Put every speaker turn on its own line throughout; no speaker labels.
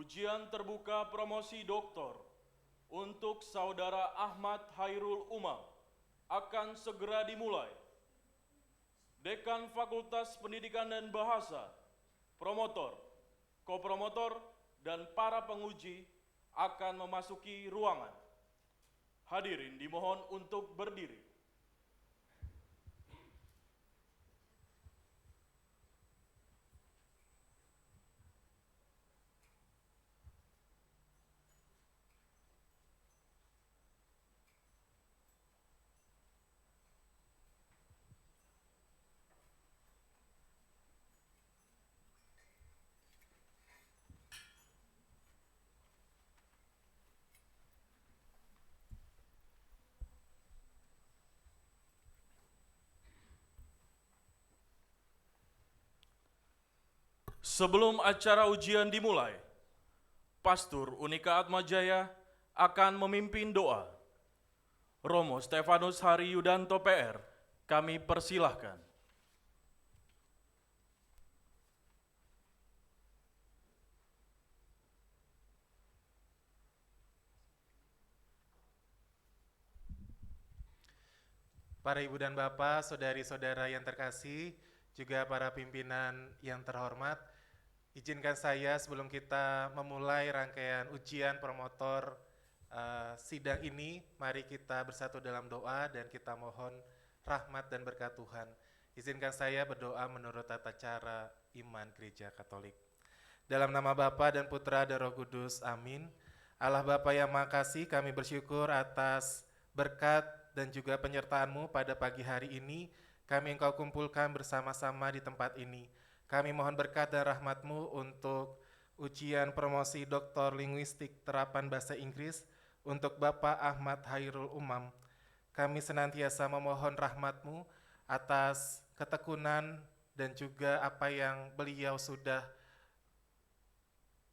Ujian terbuka promosi doktor untuk Saudara Akhmad Hairul Umam akan segera dimulai. Dekan Fakultas Pendidikan dan Bahasa, Promotor, Co-Promotor, dan para penguji akan memasuki ruangan. Hadirin dimohon untuk berdiri. Sebelum acara ujian dimulai, Pastor Unika ATMAJAYA akan memimpin doa. Romo Stefanus Hari Yudanto PR, kami persilahkan.
Para ibu dan bapak, saudari-saudara yang terkasih, juga para pimpinan yang terhormat, izinkan saya sebelum kita memulai rangkaian ujian promotor sidang ini, mari kita bersatu dalam doa dan kita mohon rahmat dan berkat Tuhan. Izinkan saya berdoa menurut tata cara iman Gereja Katolik. Dalam nama Bapa dan Putra dan Roh Kudus, amin. Allah Bapa yang Maha Kasih, kami bersyukur atas berkat dan juga penyertaan-Mu pada pagi hari ini. Kami Engkau kumpulkan bersama-sama di tempat ini. Kami mohon berkat dan rahmat-Mu untuk ujian promosi doktor linguistik terapan bahasa Inggris untuk Bapak Akhmad Hairul Umam. Kami senantiasa memohon rahmat-Mu atas ketekunan dan juga apa yang beliau sudah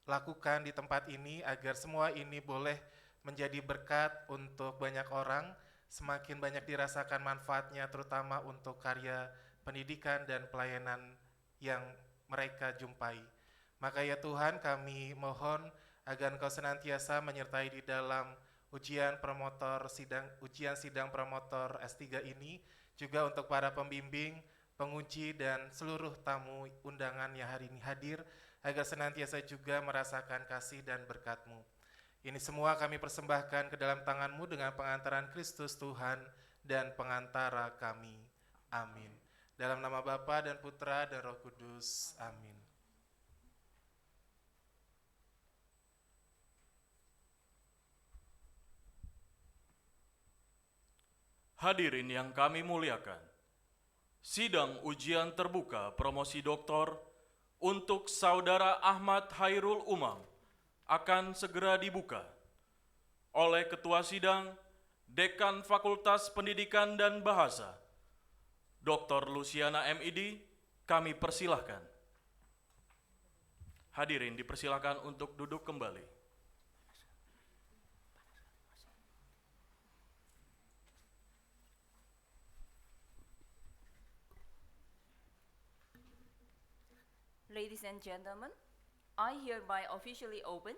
lakukan di tempat ini, agar semua ini boleh menjadi berkat untuk banyak orang, semakin banyak dirasakan manfaatnya, terutama untuk karya pendidikan dan pelayanan yang mereka jumpai. Maka ya Tuhan, kami mohon agar Engkau senantiasa menyertai di dalam ujian sidang promotor S3 ini, juga untuk para pembimbing, penguji, dan seluruh tamu undangan yang hari ini hadir, agar senantiasa juga merasakan kasih dan berkat-Mu. Ini semua kami persembahkan ke dalam tangan-Mu dengan pengantaran Kristus Tuhan dan pengantara kami. Amin. Dalam nama Bapa dan Putra dan Roh Kudus. Amin.
Hadirin yang kami muliakan, sidang ujian terbuka promosi doktor untuk Saudara Akhmad Hairul Umam akan segera dibuka oleh Ketua Sidang, Dekan Fakultas Pendidikan dan Bahasa, Dr. Luciana M.Id, kami persilahkan. Hadirin dipersilahkan untuk duduk kembali.
Ladies and gentlemen, I hereby officially open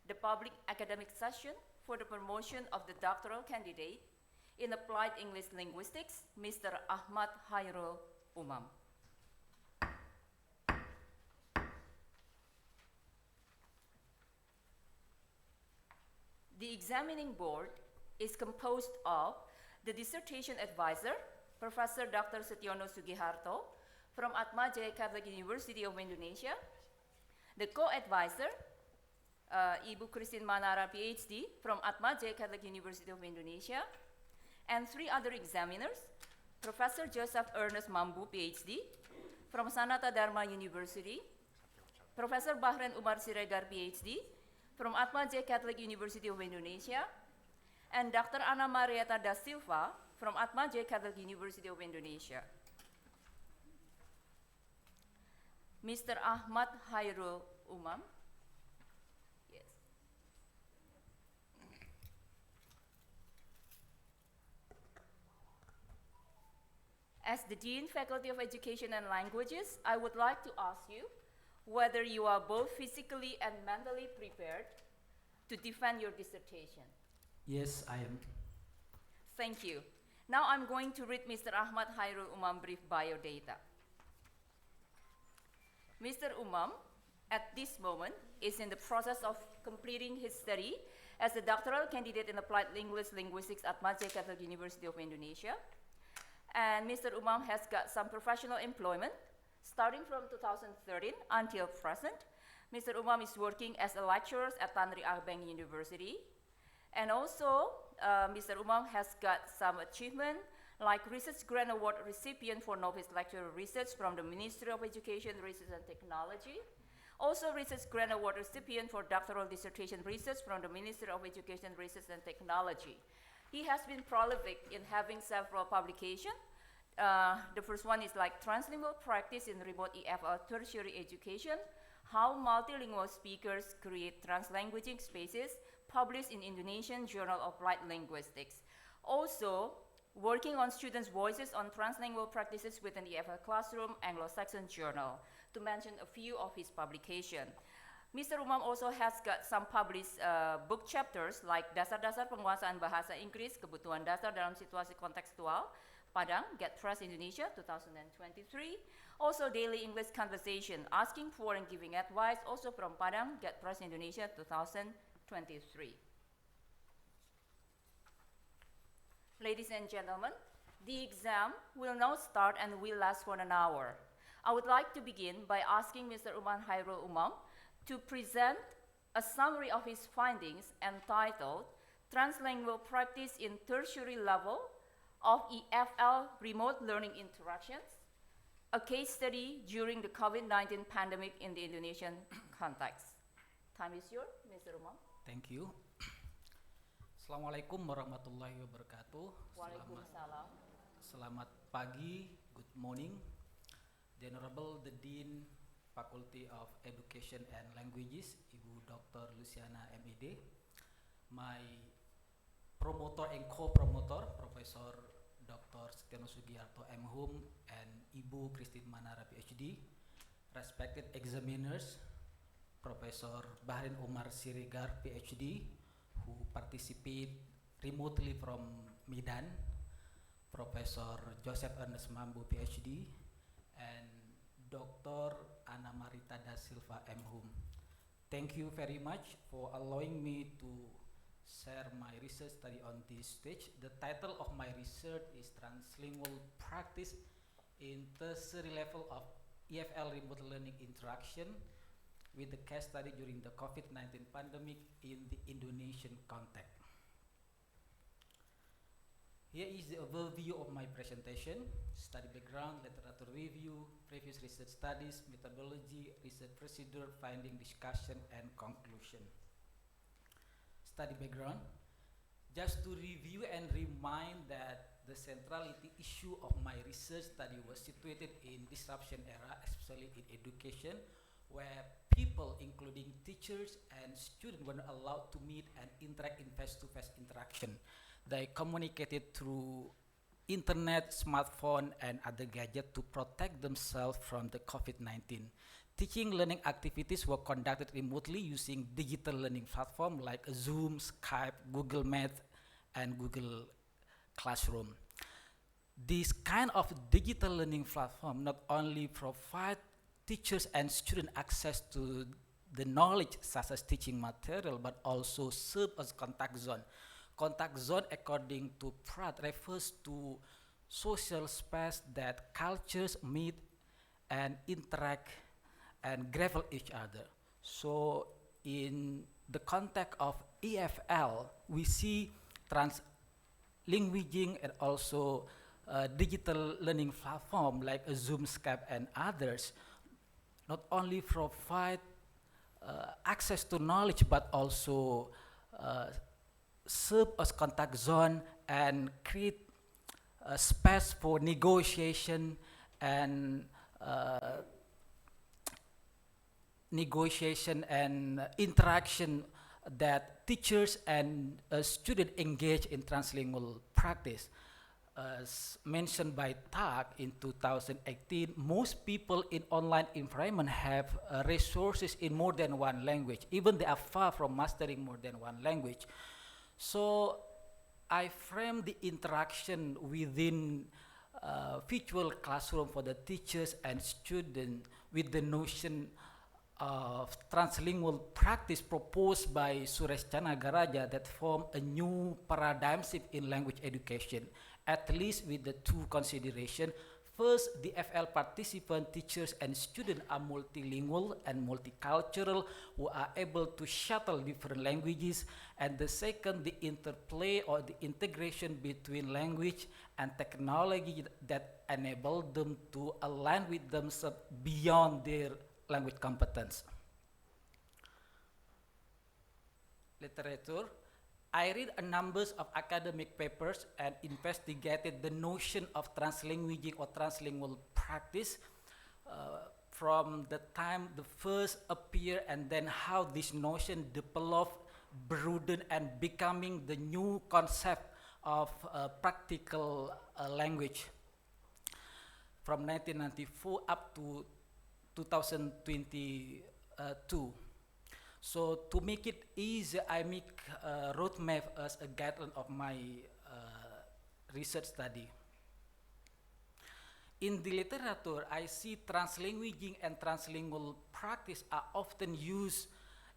the public academic session for the promotion of the doctoral candidate in Applied English Linguistics, Mr. Akhmad Hairul Umam. The examining board is composed of the dissertation advisor, Professor Dr. Setiono Sugiharto, from ATMAJAYA Catholic University of Indonesia, the co-advisor, Ibu Christine Manara, Ph.D. from ATMAJAYA Catholic University of Indonesia, and 3 other examiners, Professor Joseph Ernest Mambu, Ph.D. from Sanata Dharma University, Professor Bahren Umar Siregar, Ph.D. from ATMAJAYA Catholic University of Indonesia, and Dr. Marietta da Silva from ATMAJAYA Catholic University of Indonesia. Mr. Akhmad Hairul Umam. Yes. As the Dean, Faculty of Education and Languages, I would like to ask you, whether you are both physically and mentally prepared to defend your dissertation.
Yes, I am.
Thank you. Now I'm going to read Mr. Akhmad Hairul Umam brief biodata. Mr. Umam, at this moment, is in the process of completing his study as a doctoral candidate in applied linguistics at ATMAJAYA Catholic University of Indonesia. And Mr. Umam has got some professional employment starting from 2013 until present. Mr. Umam is working as a lecturer at Tanri Arbeng University. And also, Mr. Umam has got some achievement like Research Grant Award recipient for novice lecturer research from the Ministry of Education, Research and Technology. Also Research Grant Award recipient for doctoral dissertation research from the Ministry of Education, Research and Technology. He has been prolific in having several publications. The first one is like Translingual Practice in Remote EFL Tertiary Education, How Multilingual Speakers Create Translanguaging Spaces, published in Indonesian Journal of Applied Linguistics. Also, working on students' voices on translingual practices within the EFL classroom, Anglo-Saxon Journal, to mention a few of his publications. Mr. Umam also has got some published book chapters like Dasar-Dasar Penguasaan Bahasa Inggris, Kebutuhan Dasar dalam Situasi Kontekstual, Padang, Get Press Indonesia, 2023. Also Daily English Conversation, Asking for and Giving Advice, also from Padang, Get Press Indonesia, 2023. Ladies and gentlemen, the exam will now start and will last for an hour. I would like to begin by asking Mr. Akhmad Hairul Umam to present a summary of his findings entitled Translingual Practice in Tertiary Level of EFL Remote Learning Interactions, a case study during the COVID-19 pandemic in the Indonesian context. Time is yours, Mr. Umam.
Thank you. Assalamualaikum warahmatullahi wabarakatuh.
Waalaikumsalam.
Selamat pagi, good morning. The Honorable the Dean, Faculty of Education and Languages, Ibu Dr. Luciana M.Ed, my promotor and co-promotor, Professor Dr. Setiono Sugiharto M.Hum, and Ibu Christine Manara Ph.D., respected examiners, Professor Bahren Umar Siregar Ph.D., who participate remotely from Medan, Professor Joseph Ernest Mambu Ph.D., and Dr. Marietta Silva M.Hum. Thank you very much for allowing me to share my research study on this stage. The title of my research is Translingual Practice in Tertiary Level of EFL Remote Learning Interaction with the case study during the COVID-19 pandemic in the Indonesian context. Here is the overview of my presentation: study background, literature review, previous research studies, methodology, research procedure, finding, discussion, and conclusion. Study background. Just to review and remind that the centrality issue of my research study was situated in disruption era, especially in education, where people, including teachers and students, were not allowed to meet and interact in face-to-face interaction. They communicated through internet, smartphone, and other gadgets to protect themselves from the COVID-19. Teaching learning activities were conducted remotely using digital learning platforms like Zoom, Skype, Google Meet, and Google Classroom. This kind of digital learning platform not only provide teachers and students access to the knowledge such as teaching material, but also serve as contact zone. Contact zone, according to Pratt, refers to social space that cultures meet and interact and gravel each other. So in the context of EFL, we see translinguaging and also digital learning platform like Zoom, Skype, and others not only provide access to knowledge, but also serve as contact zone and create a space for negotiation and interaction that teachers and students engage in translingual practice. as mentioned by TAC in 2018, most people in online environment have resources in more than one language. Even they are far from mastering more than one language. So I frame the interaction within virtual classroom for the teachers and students with the notion of translingual practice proposed by Suresh Chanagaraja that form a new paradigm shift in language education, at least with the two considerations. First, the FL participant, teachers and students are multilingual and multicultural who are able to shuttle different languages. And the second, the interplay or the integration between language and technology that enable them to align with themselves beyond their language competence. Literature. I read a number of academic papers and investigated the notion of translinguaging or translingual practice from the time the first appeared and then how this notion developed, broadened, and becoming the new concept of practical language from 1994 up to 2022. So to make it easy, I make a roadmap as a guideline of my research study. In the literature, I see translanguaging and translingual practice are often used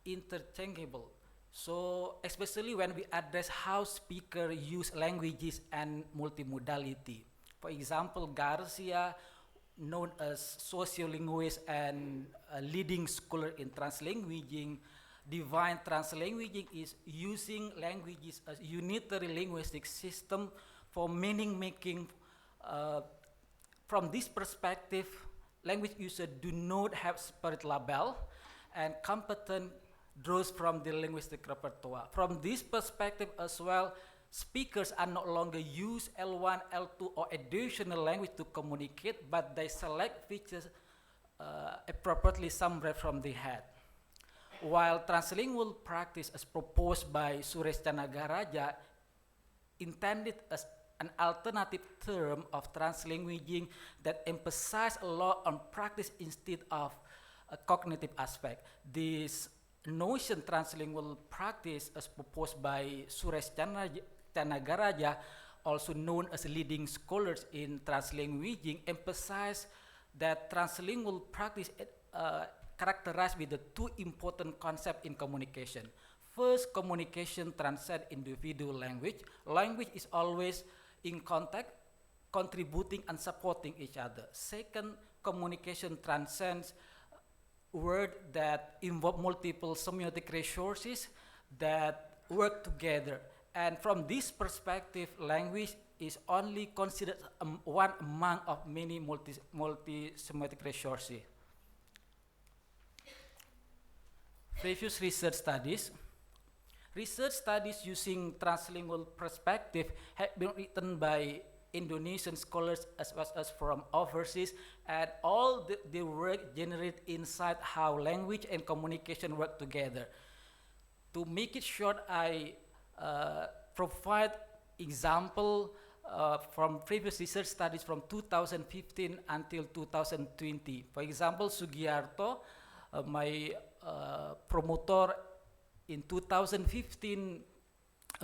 interchangeable. So especially when we address how speakers use languages and multimodality. For example, Garcia, known as sociolinguist and a leading scholar in translanguaging, define translanguaging is using languages as unitary linguistic system for meaning making. From this perspective, language users do not have separate label, and competent draws from the linguistic repertoire. From this perspective as well, speakers are no longer use L1, L2 or additional language to communicate, but they select features appropriately somewhere from the head. While translingual practice as proposed by Suresh Chanagaraja intended as an alternative term of translanguaging that emphasizes a lot on practice instead of a cognitive aspect. This notion translingual practice as proposed by Suresh Chanagaraja, also known as leading scholars in translanguaging, emphasize that translingual practice characterized with the two important concepts in communication. First, communication transcends individual language. Language is always in contact, contributing and supporting each other. Second, communication transcends words that involve multiple semiotic resources that work together. And from this perspective, language is only considered one among of many multi-semiotic resources. Previous research studies. Research studies using translingual perspective have been written by Indonesian scholars as well as from overseas, and all the work generate insight how language and communication work together. To make it short, I provide example from previous research studies from 2015 until 2020. For example, Sugiharto, my promoter in 2015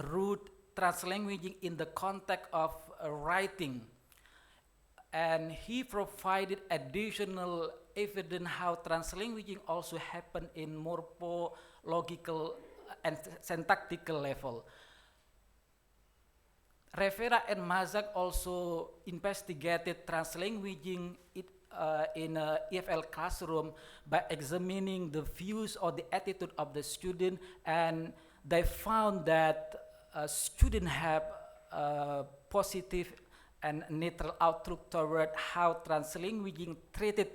wrote translanguaging in the context of writing, and he provided additional evidence how translanguaging also happen in morphological and syntactical level. Rivera and Mazak also investigated translanguaging in a EFL classroom by examining the views or the attitude of the student, and they found that students have positive and neutral outlook toward how translanguaging treated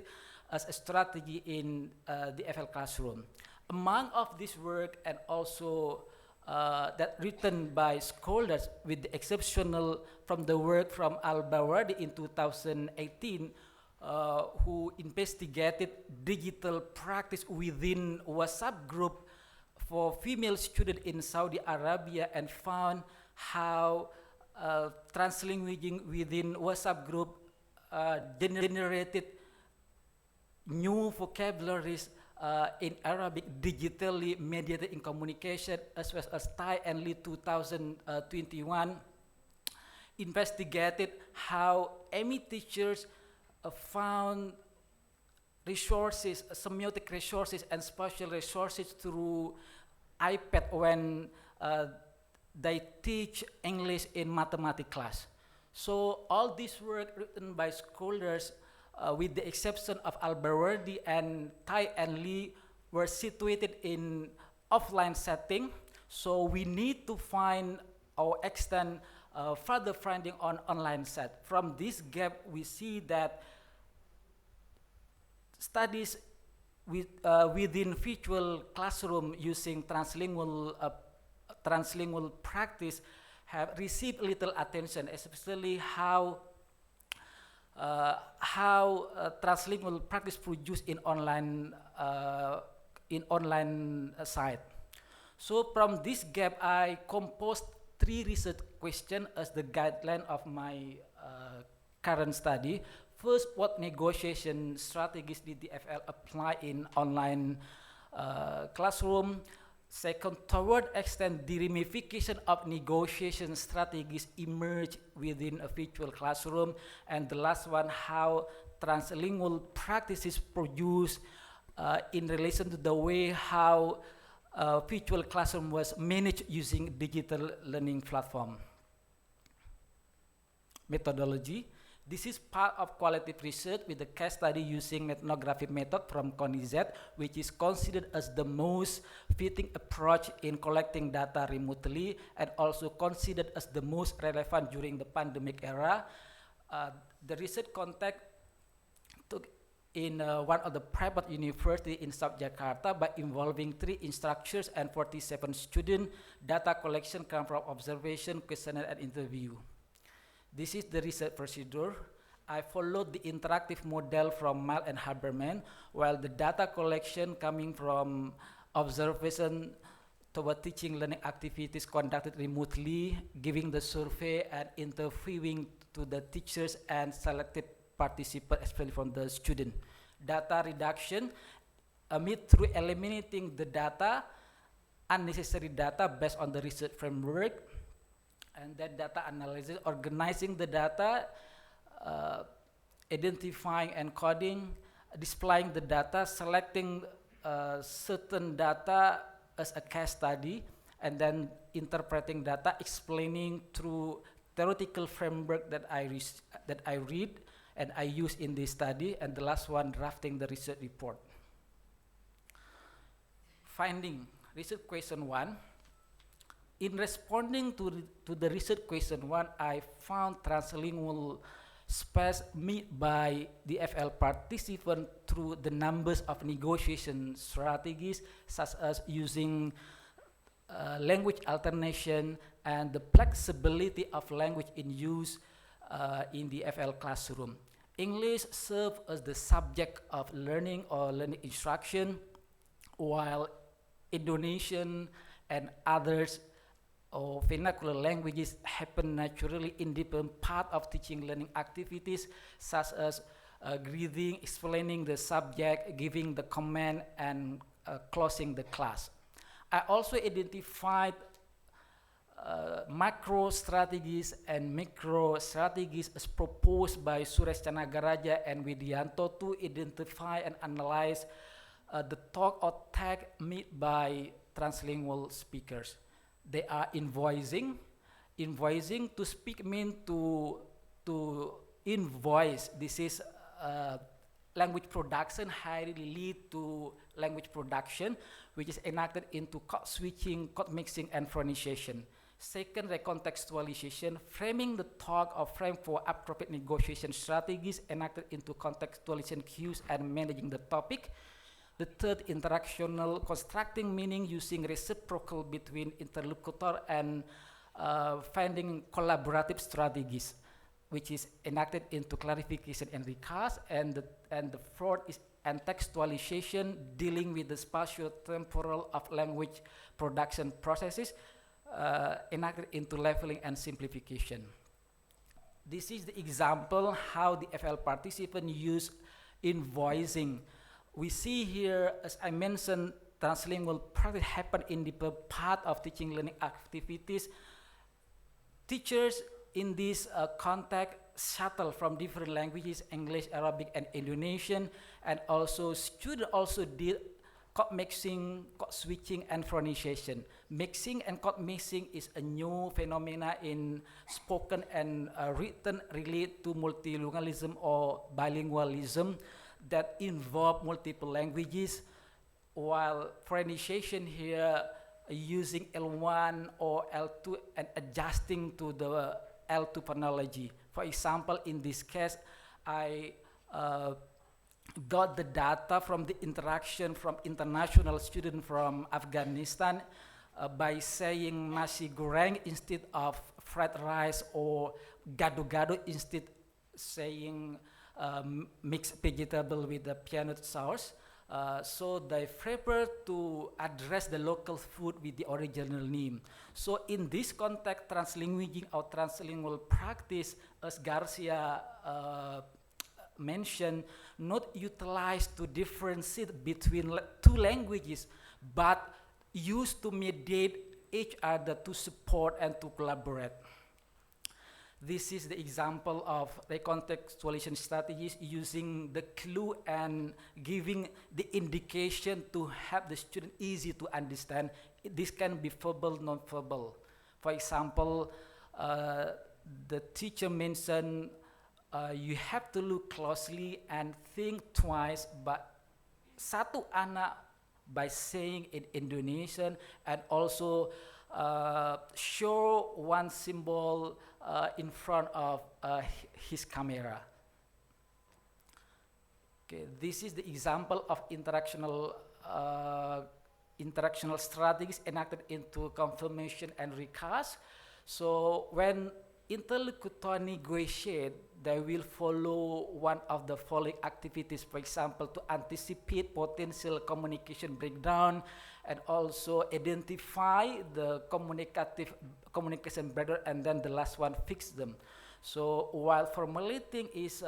as a strategy in the EFL classroom. Among of this work, and also that written by scholars with the exceptional from the work from Al-Bawardi in 2018, who investigated digital practice within WhatsApp group for female students in Saudi Arabia and found how translinguaging within WhatsApp group generated new vocabularies in Arabic digitally mediated in communication, as well as Thai and Lee 2021 investigated how ME teachers found resources, semiotic resources and spatial resources through iPad when they teach English in mathematics class. So all this work written by scholars, with the exception of Al-Bawardi and Thai and Lee, were situated in offline setting. So we need to find or extend further finding on online set. From this gap, we see that studies within virtual classroom using translingual practice have received little attention, especially how translingual practice produced in online site. So from this gap, I composed 3 research questions as the guideline of my current study. First, what negotiation strategies did the FL apply in online classroom? Second, toward extent the ramification of negotiation strategies emerge within a virtual classroom. And the last one, how translingual practices produce in relation to the way how virtual classroom was managed using digital learning platform. Methodology. This is part of qualitative research with the case study using ethnographic method from CONIZ, which is considered as the most fitting approach in collecting data remotely and also considered as the most relevant during the pandemic era. The research conducted took in one of the private university in South Jakarta by involving 3 instructors and 47 students. Data collection come from observation, questionnaire, and interview. This is the research procedure. I followed the interactive model from Mal and Haberman, while the data collection coming from observation toward teaching learning activities conducted remotely, giving the survey and interviewing to the teachers and selected participants, especially from the student. Data reduction, through eliminating the data, unnecessary data based on the research framework, and then data analysis, organizing the data, identifying and coding, displaying the data, selecting certain data as a case study, and then interpreting data, explaining through theoretical framework that I read and I use in this study, and the last one, drafting the research report. Finding, research question 1. In responding to the research question 1, I found translingual space met by the FL participant through the numbers of negotiation strategies, such as using language alternation and the flexibility of language in use in the FL classroom. English served as the subject of learning or learning instruction, while Indonesian and others or vernacular languages happen naturally in different part of teaching learning activities, such as greeting, explaining the subject, giving the command, and closing the class. I also identified macro strategies and micro strategies as proposed by Suresh Chanagaraja and Widianto to identify and analyze the talk or tag made by translingual speakers. They are invoicing. Invoicing, to speak mean to invoice. This is language production, highly lead to language production, which is enacted into code switching, code mixing, and pronunciation. Second, recontextualization, framing the talk or frame for appropriate negotiation strategies enacted into contextualization cues and managing the topic. The third, interactional, constructing meaning using reciprocal between interlocutor and finding collaborative strategies, which is enacted into clarification and recast. And the fourth is contextualization, dealing with the spatio-temporal of language production processes, enacted into leveling and simplification. This is the example how the FL participant use invoicing. We see here, as I mentioned, translingual practice happen in the part of teaching learning activities. Teachers in this context shuttle from different languages, English, Arabic, and Indonesian, and also students also did code mixing, code switching, and pronunciation. Mixing and code mixing is a new phenomena in spoken and written related to multilingualism or bilingualism that involve multiple languages, while pronunciation here using L1 or L2 and adjusting to the L2 phonology. For example, in this case, I got the data from the interaction from international student from Afghanistan by saying nasi goreng instead of fried rice, or gado-gado instead saying mixed vegetable with the peanut sauce. So they prefer to address the local food with the original name. So in this context, translinguaging or translingual practice, as Garcia mentioned, not utilized to differentiate between two languages, but used to mediate each other to support and to collaborate. This is the example of recontextualization strategies using the clue and giving the indication to have the student easy to understand. This can be verbal, non-verbal. For example, the teacher mentioned you have to look closely and think twice, but satu anak by saying in Indonesian, and also show one symbol in front of his camera. Okay, this is the example of interactional strategies enacted into confirmation and recast. So when interlocutor negotiate, they will follow one of the following activities. For example, to anticipate potential communication breakdown, and also identify the communication breakdown, and then the last one, fix them. So while formulating is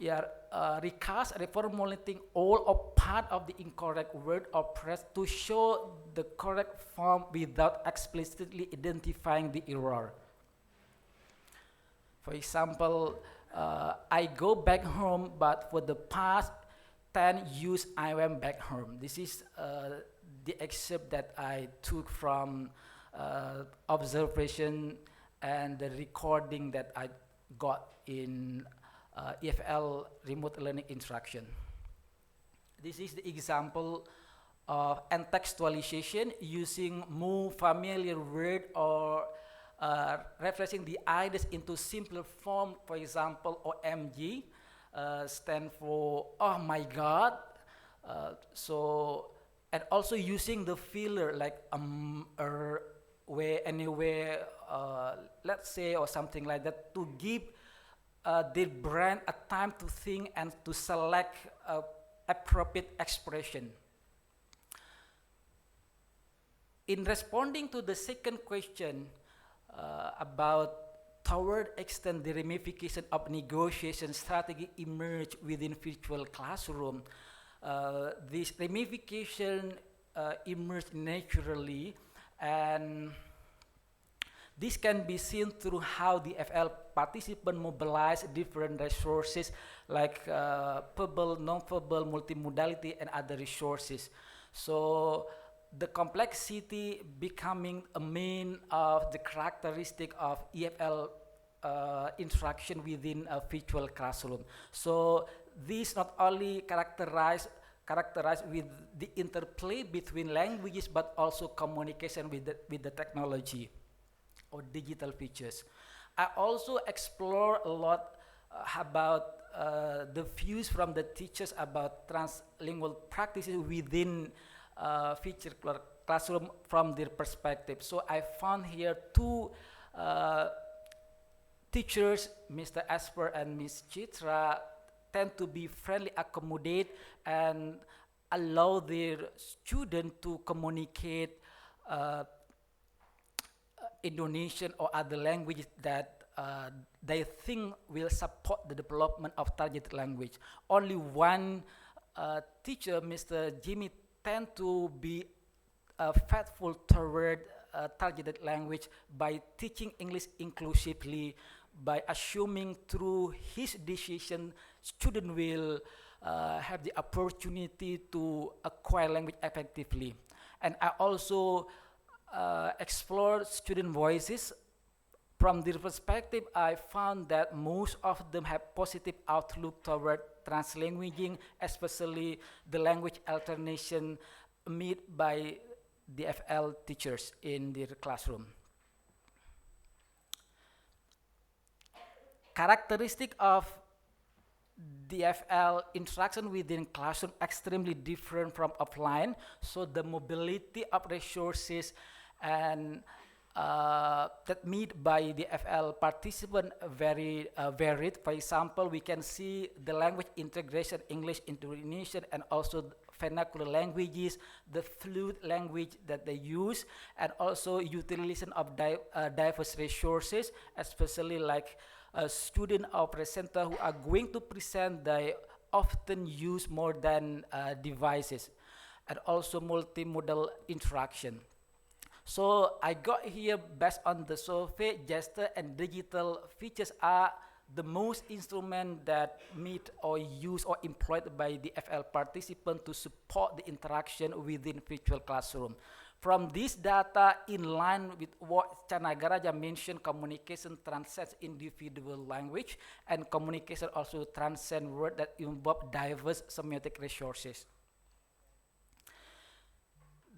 recast, reformulating all or part of the incorrect word or phrase to show the correct form without explicitly identifying the error. For example, I go back home, but for the past 10 years I went back home. This is the excerpt that I took from observation and the recording that I got in EFL remote learning instruction. This is the example of contextualization using more familiar word or refreshing the ideas into simpler form. For example, OMG stand for oh my God. So, and also using the filler like where, anywhere, let's say, or something like that, to give the brain a time to think and to select appropriate expression. In responding to the second question about toward extent the ramification of negotiation strategy emerge within virtual classroom, this ramification emerged naturally, and this can be seen through how the FL participant mobilize different resources like verbal, non-verbal, multimodality, and other resources. So the complexity becoming a main of the characteristic of EFL instruction within a virtual classroom. So this not only characterized with the interplay between languages, but also communication with the technology or digital features. I also explore a lot about the views from the teachers about translingual practices within feature classroom from their perspective. So I found here two teachers, Mr. Asper and Ms. Chitra, tend to be friendly, accommodate, and allow their student to communicate Indonesian or other languages that they think will support the development of targeted language. Only one teacher, Mr. Jimmy, tend to be faithful toward targeted language by teaching English inclusively, by assuming through his decision student will have the opportunity to acquire language effectively. And I also explore student voices. From their perspective, I found that most of them have positive outlook toward translanguaging, especially the language alternation made by the FL teachers in their classroom. Characteristic of DFL interaction within classroom extremely different from offline. So the mobility of resources and that meet by the FL participant very varied. For example, we can see the language integration, English into Indonesian, and also vernacular languages, the fluid language that they use, and also utilization of diverse resources, especially like a student or presenter who are going to present, they often use more than devices, and also multimodal interaction. So I got here based on the survey, gesture and digital features are the most instrument that meet or used or employed by the FL participant to support the interaction within virtual classroom. From this data, in line with what Chanagaraja mentioned, communication transcends individual language, and communication also transcends words that involve diverse semiotic resources.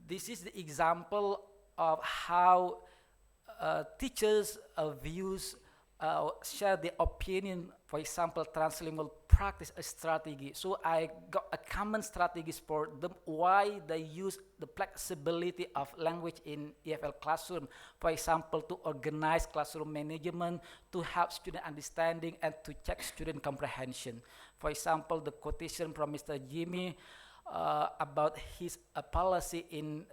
This is the example of how teachers views share their opinion. For example, translingual practice a strategy. So I got a common strategies for them, why they use the flexibility of language in EFL classroom. For example, to organize classroom management, to help student understanding, and to check student comprehension. For example, the quotation from Mr. Jimmy about his policy in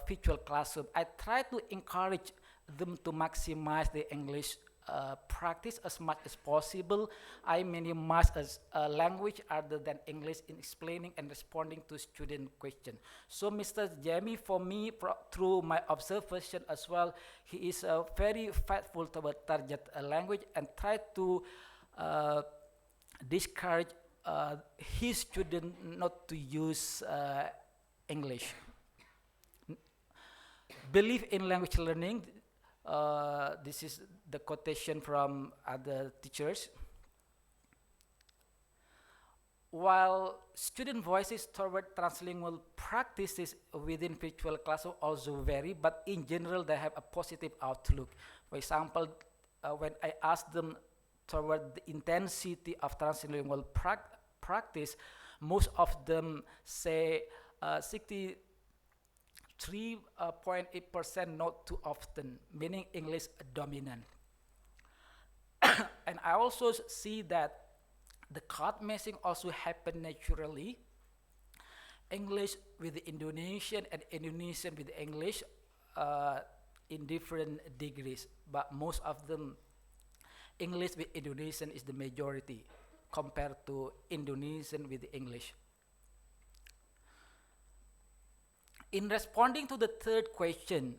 virtual classroom. I try to encourage them to maximize the English practice as much as possible. I minimize language other than English in explaining and responding to student questions. So Mr. Jamie, for me, through my observation as well, he is very faithful toward target language and try to discourage his student not to use English. Believe in language learning. This is the quotation from other teachers. While student voices toward translingual practices within virtual classroom also vary, but in general they have a positive outlook. For example, when I asked them toward the intensity of translingual practice, most of them say 63.8% not too often, meaning English dominant. And I also see that the card matching also happen naturally. English with the Indonesian and Indonesian with English in different degrees, but most of them English with Indonesian is the majority compared to Indonesian with English. In responding to the third question,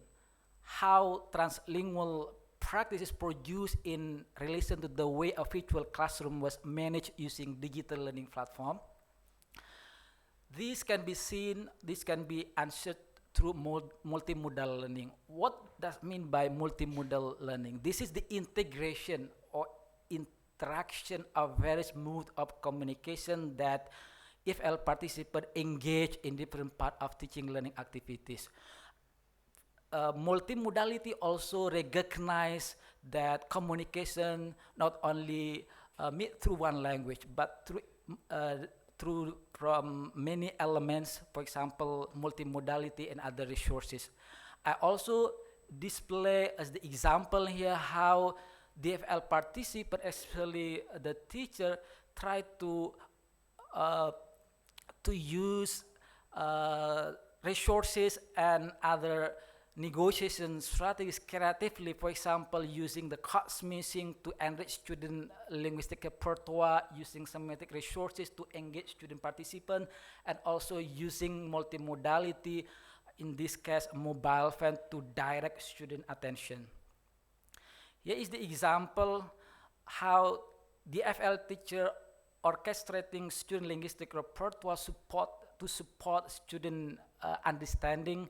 how translingual practice is produced in relation to the way a virtual classroom was managed using digital learning platform, this can be answered through multimodal learning. What does mean by multimodal learning? This is the integration or interaction of various modes of communication that EFL participants engage in different parts of teaching learning activities. Multimodality also recognize that communication not only meet through one language, but through from many elements, for example, multimodality and other resources. I also display as the example here how DFL participant, especially the teacher, try to use resources and other negotiation strategies creatively, for example, using the code smishing to enrich student linguistic repertoire, using semantic resources to engage student participant, and also using multimodality, in this case, mobile phone, to direct student attention. Here is the example how DFL teacher orchestrating student linguistic repertoire to support student understanding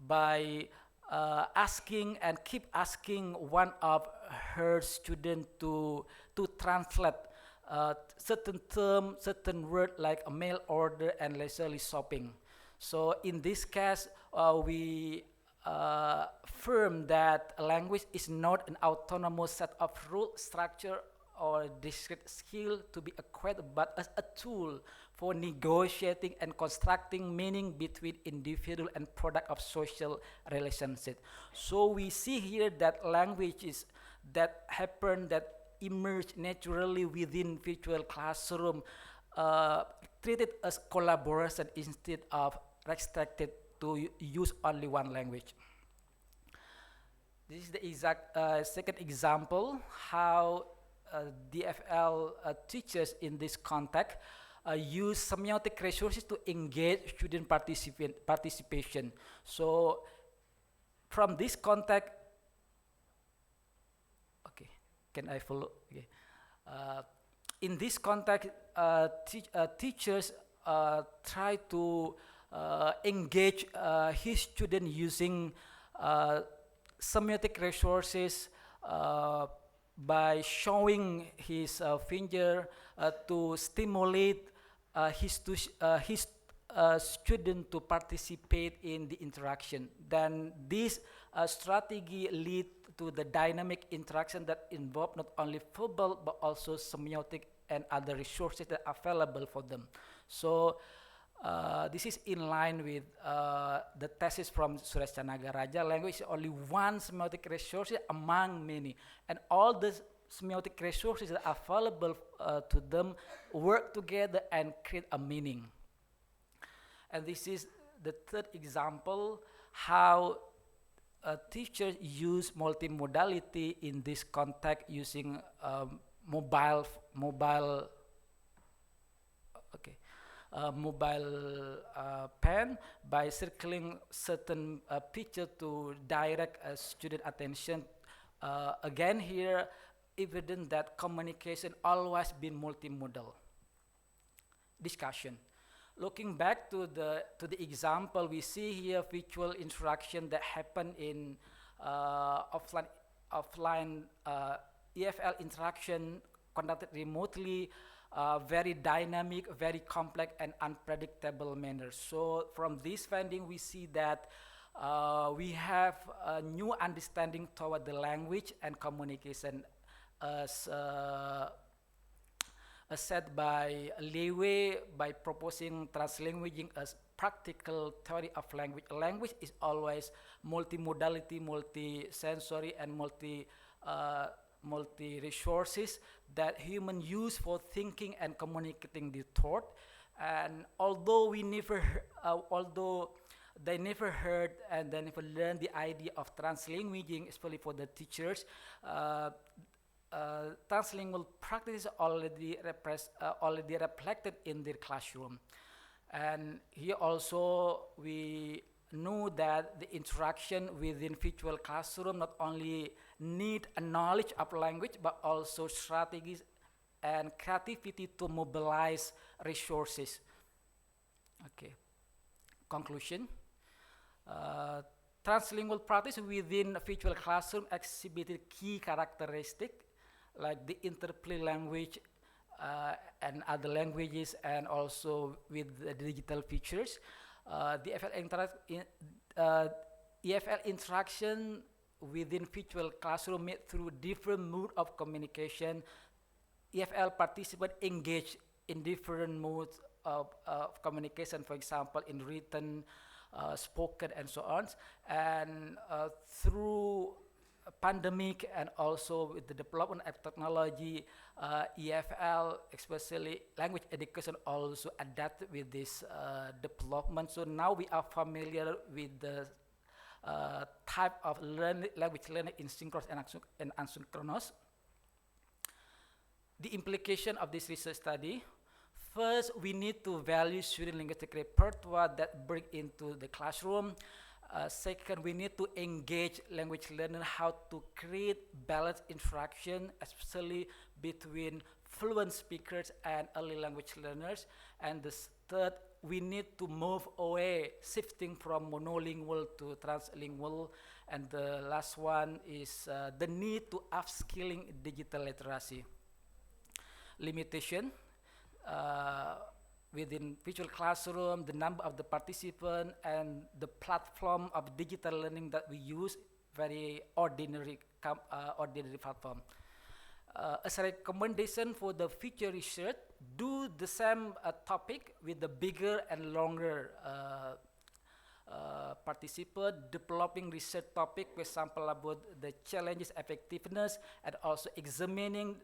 by asking and keep asking one of her students to translate certain term, certain word like a mail order and leisurely shopping. So in this case, we affirm that a language is not an autonomous set of rule, structure, or discrete skill to be acquired, but as a tool for negotiating and constructing meaning between individual and product of social relationship. So we see here that languages that happen, that emerge naturally within virtual classroom, treated as collaboration instead of restricted to use only one language. This is the exact second example how DFL teachers in this context use semiotic resources to engage student participation. So from this context, okay, can I follow? Okay. In this context, teachers try to engage his student using semiotic resources by showing his finger to stimulate his student to participate in the interaction. Then this strategy lead to the dynamic interaction that involve not only verbal but also semiotic and other resources that are available for them. So this is in line with the thesis from Suresh Canagaraja. Language is only one semiotic resource among many, and all the semiotic resources that are available to them work together and create a meaning. And this is the third example how teachers use multimodality in this context using mobile pen by circling certain picture to direct student attention. Again here, evident that communication always been multimodal. Discussion. Looking back to the example, we see here virtual interaction that happen in offline EFL interaction conducted remotely, very dynamic, very complex, and unpredictable manner. So from this finding, we see that we have a new understanding toward the language and communication as said by Lewe by proposing translinguaging as practical theory of language. Language is always multimodality, multi-sensory, and multi-resources that human use for thinking and communicating the thought. And although we never, although they never heard and they never learned the idea of translinguaging, especially for the teachers, translingual practice already reflected in their classroom. And here also we know that the interaction within virtual classroom not only need a knowledge of language but also strategies and creativity to mobilize resources. Okay. Conclusion. Translingual practice within virtual classroom exhibited key characteristics like the interplay language and other languages, and also with the digital features. The EFL interaction within virtual classroom made through different mode of communication. EFL participants engage in different modes of communication, for example, in written, spoken, and so on. And through pandemic and also with the development of technology, EFL, especially language education, also adapted with this development. So now we are familiar with the type of language learning in synchronous and asynchronous. The implication of this research study: first, we need to value student linguistic repertoire that bring into the classroom. Second, we need to engage language learner how to create balanced interaction, especially between fluent speakers and early language learners. And the third, we need to move away, shifting from monolingual to translingual. And the last one is the need to upskilling digital literacy. Limitation. Within virtual classroom, the number of the participant and the platform of digital learning that we use, very ordinary platform. As a recommendation for the future research, do the same topic with the bigger and longer participant, developing research topic, for example, about the challenges, effectiveness, and also examining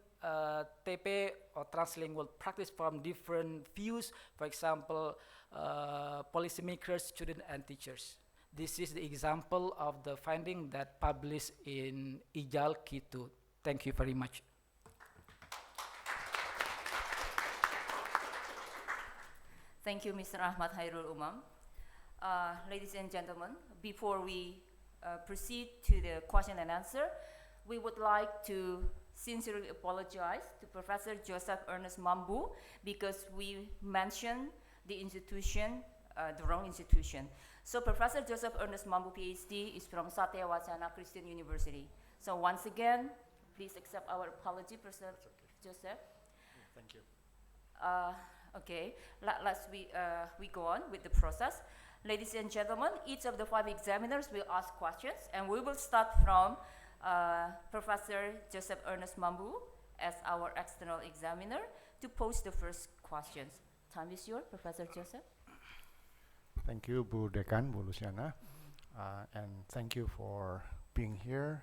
TP or translingual practice from different views, for example, policymakers, students, and teachers. This is the example of the finding that published in IJAL Q2. Thank you very much.
Thank you, Mr. Akhmad Hairul Umam. Ladies and gentlemen, before we proceed to the question and answer, we would like to sincerely apologize to Professor Joseph Ernest Mambu because we mentioned the institution, the wrong institution. So Professor Joseph Ernest Mambu, Ph.D. is from Satya Wacana Christian University. So once again, please accept our apology, Professor Joseph.
Thank you.
Okay, let's we go on with the process. Ladies and gentlemen, each of the 5 examiners will ask questions, and we will start from Professor Joseph Ernest Mambu as our external examiner to pose the first questions. Time is yours, Professor Joseph.
Thank you, Bu Dekan, Bu Luciana, and thank you for being here,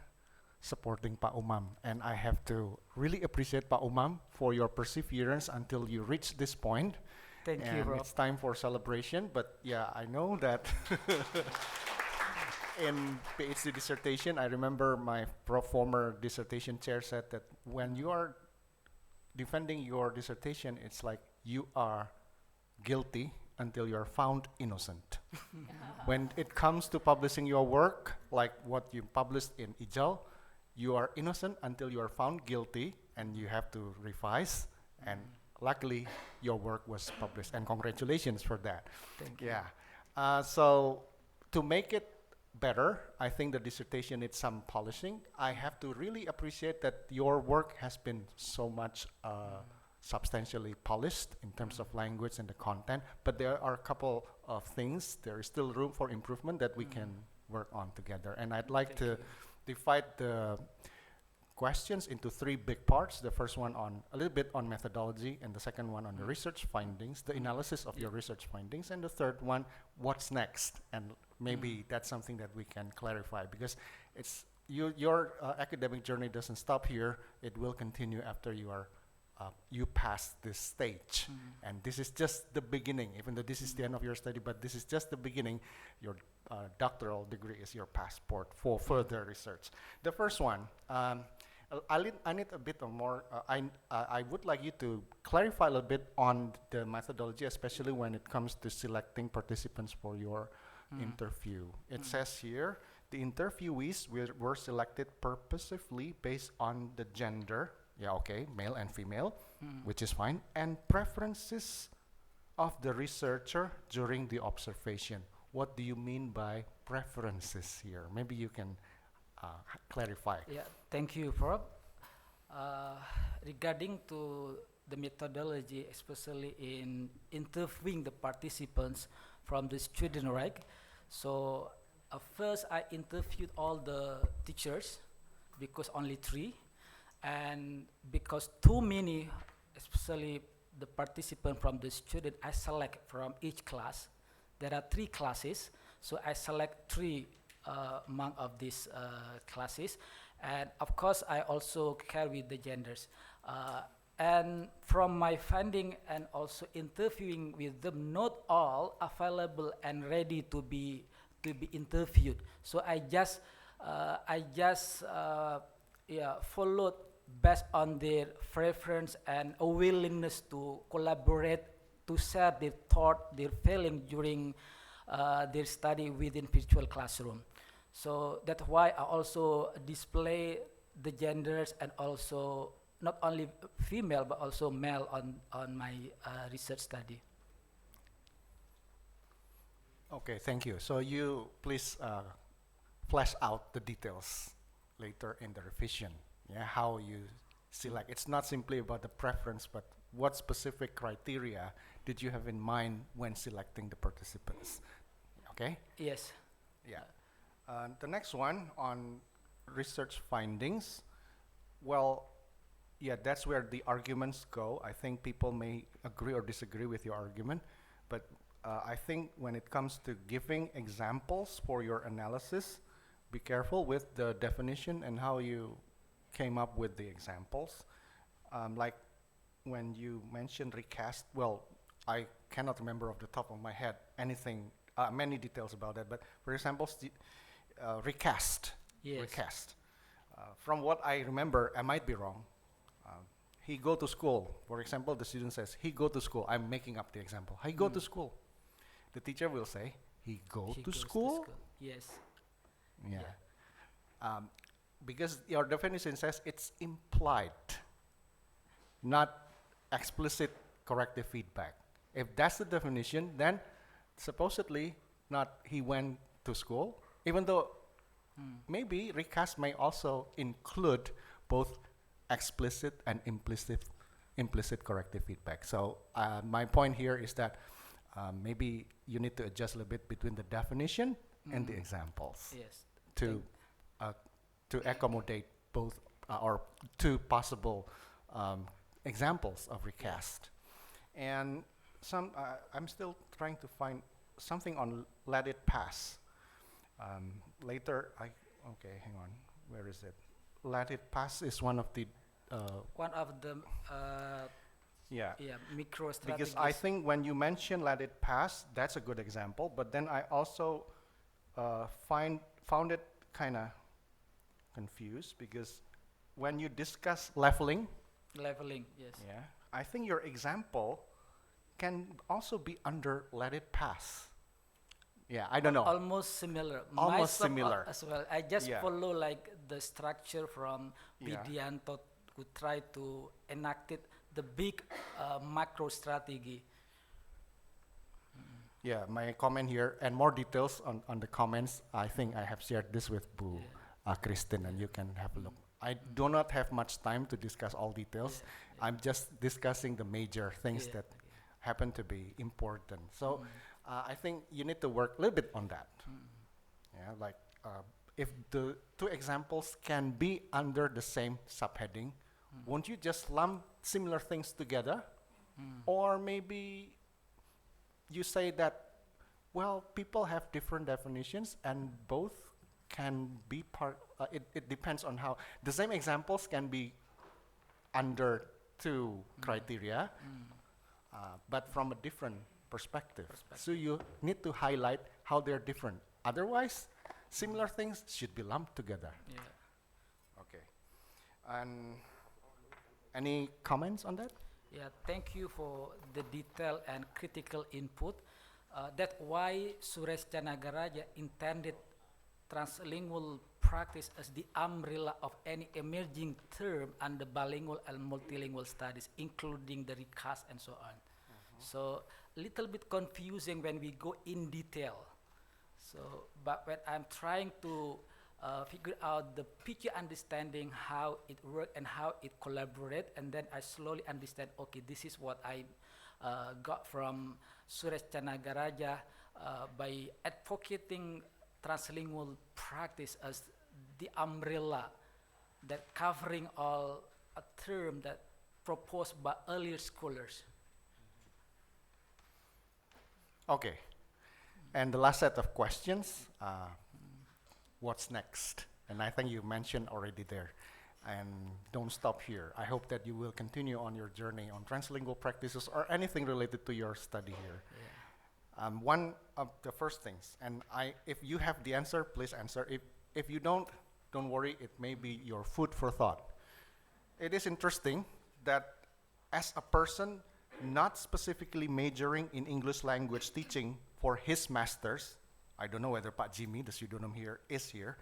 supporting Pak Umam. And I have to really appreciate Pak Umam for your perseverance until you reach this point.
Thank you,
And
Prof.
it's time for celebration, but yeah, I know that in PhD dissertation, I remember my former dissertation chair said that when you are defending your dissertation, it's like you are guilty until you're found innocent. When it comes to publishing your work, like what you published in IJAL, you are innocent until you are found guilty and you have to revise, and luckily your work was published, and congratulations for that.
Thank you.
Yeah. So to make it better, I think the dissertation needs some polishing. I have to really appreciate that your work has been so much substantially polished in terms of language and the content, but there are a couple of things, there is still room for improvement that we can work on together. And I'd like to divide the questions into 3 big parts. The first one on a little bit on methodology, and the second one on the research findings, the analysis of your research findings, and the third one, what's next? And maybe that's something that we can clarify, because it's your academic journey doesn't stop here. It will continue after you are you pass this stage. And this is just the beginning, even though this is the end of your study, but this is just the beginning. Your doctoral degree is your passport for further research. The first one, I need a bit of more, I would like you to clarify a little bit on the methodology, especially when it comes to selecting participants for your interview. It says here, the interviewees were selected purposefully based on the gender, male and female, which is fine, and preferences of the researcher during the observation. What do you mean by preferences here? Maybe you can clarify.
Yeah, thank you, Prof. Regarding to the methodology, especially in interviewing the participants from the student rank, so first I interviewed all the teachers, because only 3, and because too many, especially the participant from the student, I select from each class. There are 3 classes, so I select 3 among of these classes, and of course I also carry the genders. And from my finding and also interviewing with them, not all available and ready to to be interviewed. So I just followed based on their preference and a willingness to collaborate, to share their thought, their feeling during their study within virtual classroom. So that's why I also display the genders and also not only female but also male on my research study.
Okay, thank you. So you please flesh out the details later in the revision. Yeah, how you select. It's not simply about the preference, but what specific criteria did you have in mind when selecting the participants? Okay?
Yes.
Yeah. The next one on research findings. Well, yeah, that's where the arguments go. I think people may agree or disagree with your argument, but I think when it comes to giving examples for your analysis, be careful with the definition and how you came up with the examples. Like when you mentioned recast, well, I cannot remember off the top of my head anything, many details about that, but for example, recast.
Yes.
Recast. From what I remember, I might be wrong. He go to school. For example, the student says, he go to school. I'm making up the example. He go to school. The teacher will say, he go
She
to
goes
school?
Yes.
Yeah. Because your definition says it's implied, not explicit corrective feedback. If that's the definition, then supposedly not he went to school, even though maybe recast may also include both explicit and implicit corrective feedback. So my point here is that maybe you need to adjust a little bit between the definition and the examples
Yes.
to accommodate both or two possible examples of recast. And some I'm still trying to find something on let it pass. Later, okay, hang on, where is it? Let it pass is one of the yeah.
Micro strategies.
Because I think when you mention let it pass, that's a good example. But then I also found it kind of confused because when you discuss leveling,
yes.
yeah, I think your example can also be under let it pass. Yeah, I don't know.
Almost similar.
Almost
Myself
similar.
as well. I just
Yeah.
follow like the structure from
Yeah.
Widianto who try to enact it, the big macro strategy.
Yeah, my comment here and more details on the comments. I think I have shared this with Bu Christine, and you can have a look. I do not have much time to discuss all details. I'm just discussing the major things that happen to be important. So I think you need to work a little bit on that. Yeah, like if the two examples can be under the same subheading, won't you just lump similar things together? Or maybe you say that, well, people have different definitions and both can be part, it depends on how, the same examples can be under two criteria, but from a different perspective. So you need to highlight how they're different. Otherwise, similar things should be lumped together.
Yeah.
Okay. And any comments on that?
Yeah, thank you for the detailed and critical input. That's why Suresh Chanagaraja intended translingual practice as the umbrella of any emerging term under bilingual and multilingual studies, including the recast and so on. So a little bit confusing when we go in detail. So, but when I'm trying to figure out the picture understanding how it works and how it collaborates, and then I slowly understand, okay, this is what I got from Suresh Chanagaraja by advocating translingual practice as the umbrella that covering all a term that proposed by earlier scholars.
Okay. And the last set of questions, what's next? And I think you mentioned already there. And don't stop here. I hope that you will continue on your journey on translingual practices or anything related to your study here. One of the first things, and if you have the answer, please answer. If you don't worry, it may be your food for thought. It is interesting that as a person not specifically majoring in English language teaching for his master's, I don't know whether Pak Jimmy, the pseudonym here, is here.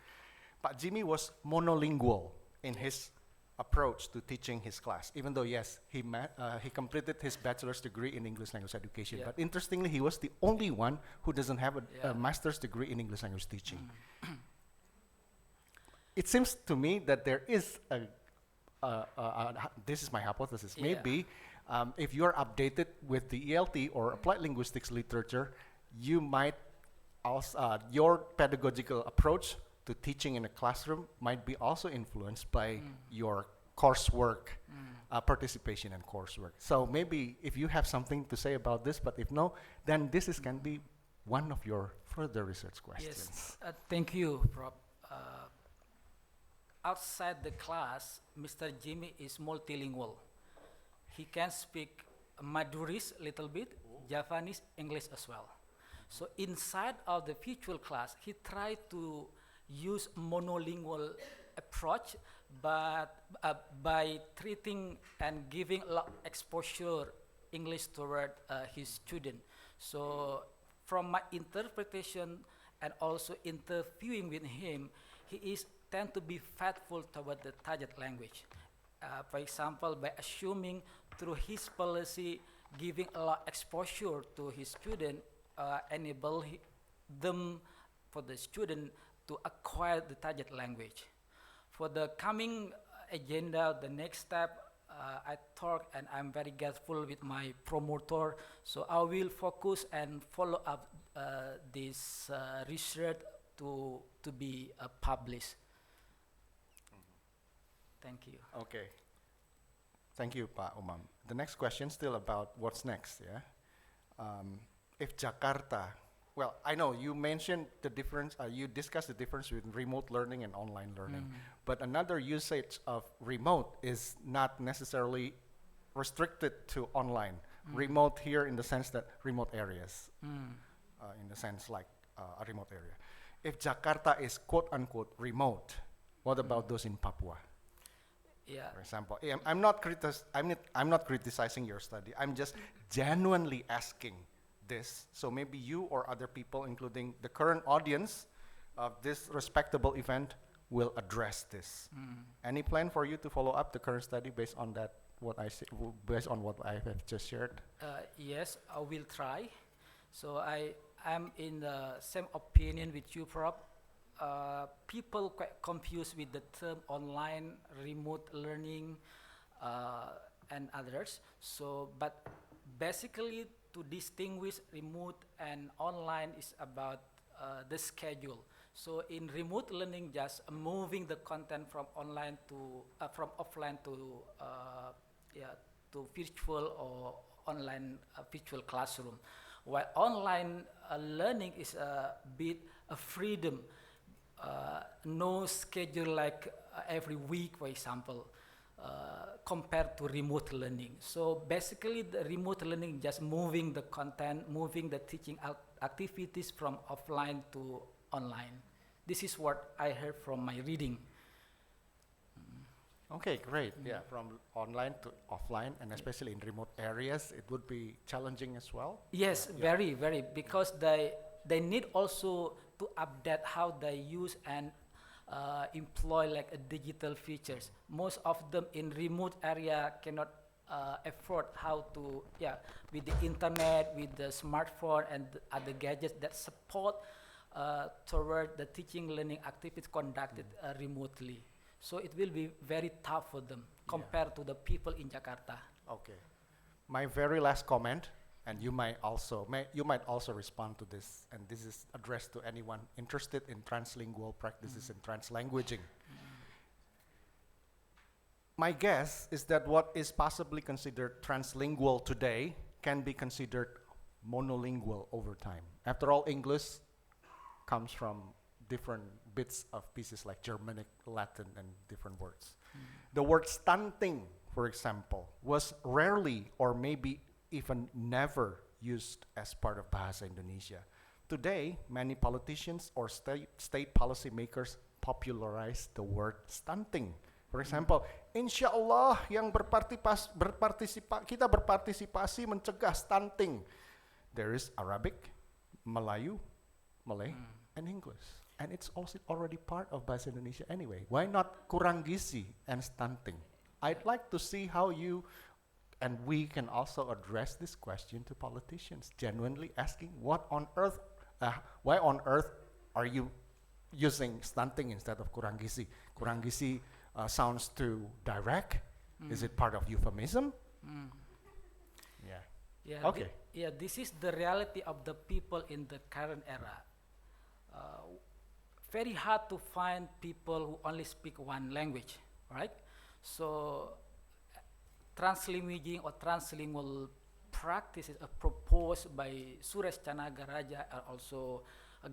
Pak Jimmy was monolingual in his approach to teaching his class, even though, yes, he completed his bachelor's degree in English language education.
Yeah.
But interestingly, he was the only one who doesn't have a master's degree in English language teaching. It seems to me that there is this is my hypothesis, maybe if you're updated with the ELT or applied linguistics literature, you might also, your pedagogical approach to teaching in a classroom might be also influenced by your coursework, participation in coursework. So maybe if you have something to say about this, but if no, then this can be one of your further research questions.
Yes, thank you, Prof. Outside the class, Mr. Jimmy is multilingual. He can speak Madurese a little bit, Javanese, English as well. So inside of the virtual class, he tried to use monolingual approach, but by treating and giving a lot exposure English toward his student. So from my interpretation and also interviewing with him, he tend to be faithful toward the target language. For example, by assuming through his policy, giving a lot exposure to his student, enable them, for the student, to acquire the target language. For the coming agenda, the next step, I talk and I'm very grateful with my promoter, so I will focus and follow up this research to be published. Thank you.
Okay. Thank you, Pak Umam. The next question still about what's next, yeah? If Jakarta, well, I know you mentioned the difference, you discussed the difference between remote learning and online learning, but another usage of remote is not necessarily restricted to online. Remote here in the sense that remote areas, in the sense like a remote area. If Jakarta is quote unquote remote, what about those in Papua?
Yeah.
For example, I'm not criticizing your study. I'm just genuinely asking this. So maybe you or other people, including the current audience of this respectable event, will address this. Any plan for you to follow up the current study based on that? Based on what I have just shared?
Yes, I will try. So I am in the same opinion with you, Prof. People quite confused with the term online, remote learning, and others. So, but basically to distinguish remote and online is about the schedule. So in remote learning, just moving the content from online to, from offline to virtual or online virtual classroom. While online learning is a bit of freedom. No schedule like every week, for example, compared to remote learning. So basically the remote learning just moving the content, moving the teaching activities from offline to online. This is what I heard from my reading.
Okay, great. Yeah, from online to offline, and especially in remote areas, it would be challenging as well.
Yes, very, very, because they need also to update how they use and employ like digital features. Most of them in remote area cannot afford how to, with the internet, with the smartphone and the other gadgets that support toward the teaching learning activities conducted remotely. So it will be very tough for them compared to the people in Jakarta.
Okay. My very last comment, and you might also respond to this, and this is addressed to anyone interested in translingual practices and translanguaging. My guess is that what is possibly considered translingual today can be considered monolingual over time. After all, English comes from different bits of pieces like Germanic, Latin, and different words. The word stunting, for example, was rarely or maybe even never used as part of Bahasa Indonesia. Today, many politicians or state policymakers popularize the word stunting. For example, insya Allah yang kita berpartisipasi mencegah stunting. There is Arabic, Melayu, Malay, and English. And it's also already part of Bahasa Indonesia anyway. Why not kurang gizi and stunting? I'd like to see how you and we can also address this question to politicians, genuinely asking why on earth are you using stunting instead of kurang gizi? Kurang gizi sounds too direct. Is it part of euphemism? Yeah.
Yeah.
Okay.
This is the reality of the people in the current era. Very hard to find people who only speak one language, right? So, translinguaging or translingual practices proposed by Suresh Canagaraja and also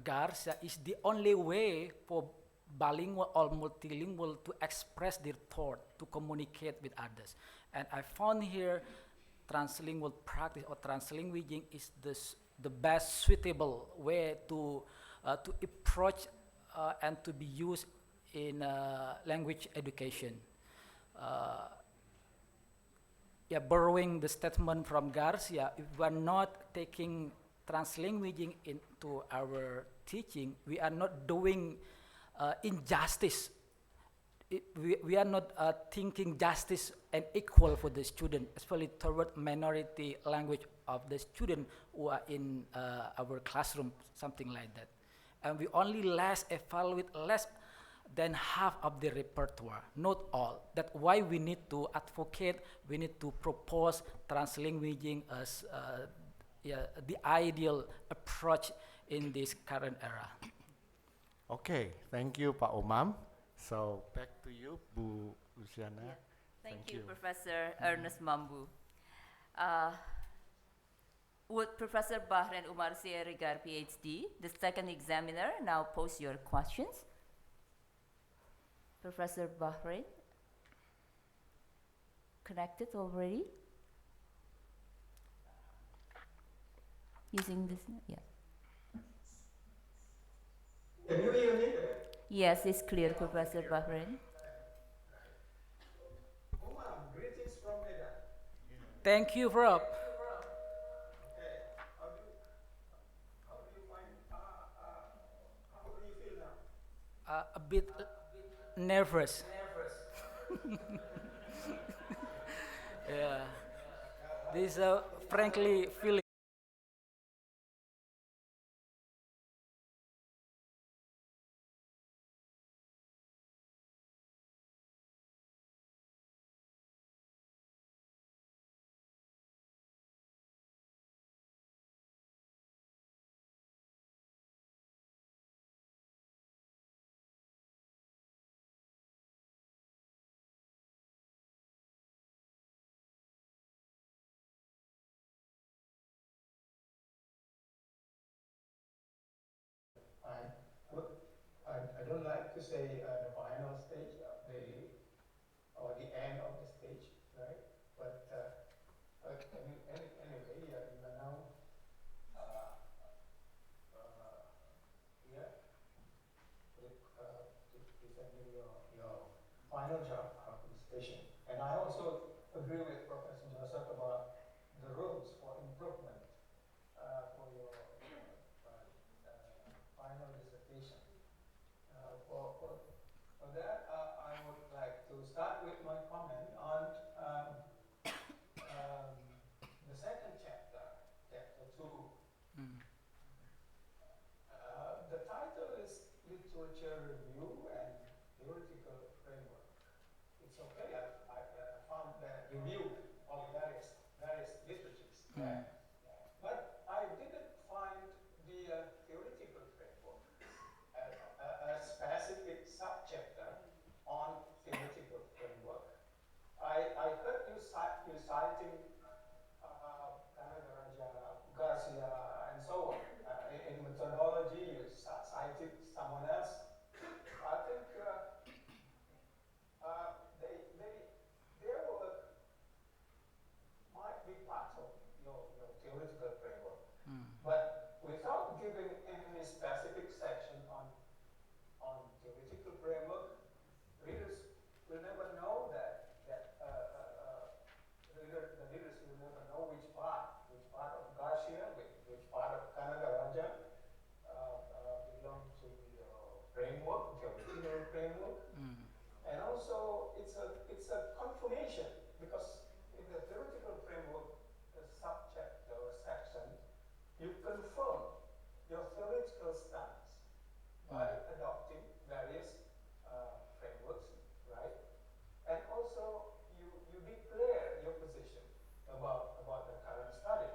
Garcia is the only way for bilingual or multilingual to express their thought, to communicate with others. And I found here translingual practice or translinguaging is the best suitable way to approach and to be used in language education. Borrowing the statement from Garcia, if we are not taking translinguaging into our teaching, we are not doing injustice. We are not thinking justice and equal for the student, especially toward minority language of the student who are in our classroom, something like that. And we only evaluate less than half of the repertoire, not all. That's why we need to advocate, we need to propose translinguaging as the ideal approach in this current era.
Okay, thank you, Pak Umam. So back to you, Bu Luciana.
Yeah. Thank you, Professor Ernest Mambu. Would Professor Bahren Umar Siregar, Ph.D., the second examiner, now pose your questions? Professor Bahren, connected already? Using this, yeah.
Can you hear me?
Yes, it's clear, Professor Bahren.
Umar, greetings from Medan.
Thank you, Prof.
Okay, how do you find, how do you feel now?
A bit nervous. Yeah, this frankly feeling.
I don't like to say the final stage of or the end of the stage, right? But anyway, you are now here defending your final draft of the station. And I also agree with Professor Joseph about the rooms for improvement for your final dissertation. For that, I would like to start with my comment on the second chapter, chapter 2. The title is Literature Review and Theoretical Framework. It's okay, I found the review of various literatures. Right? But I didn't find the theoretical framework a specific subchapter on theoretical framework. I heard you citing Garcia, and so on. In methodology, you cited someone else. I think their work might be part of your it's a confirmation, because in the theoretical framework subchapter or section, you confirm your theoretical stance by adopting various frameworks, right? And also you declare your position about the current study.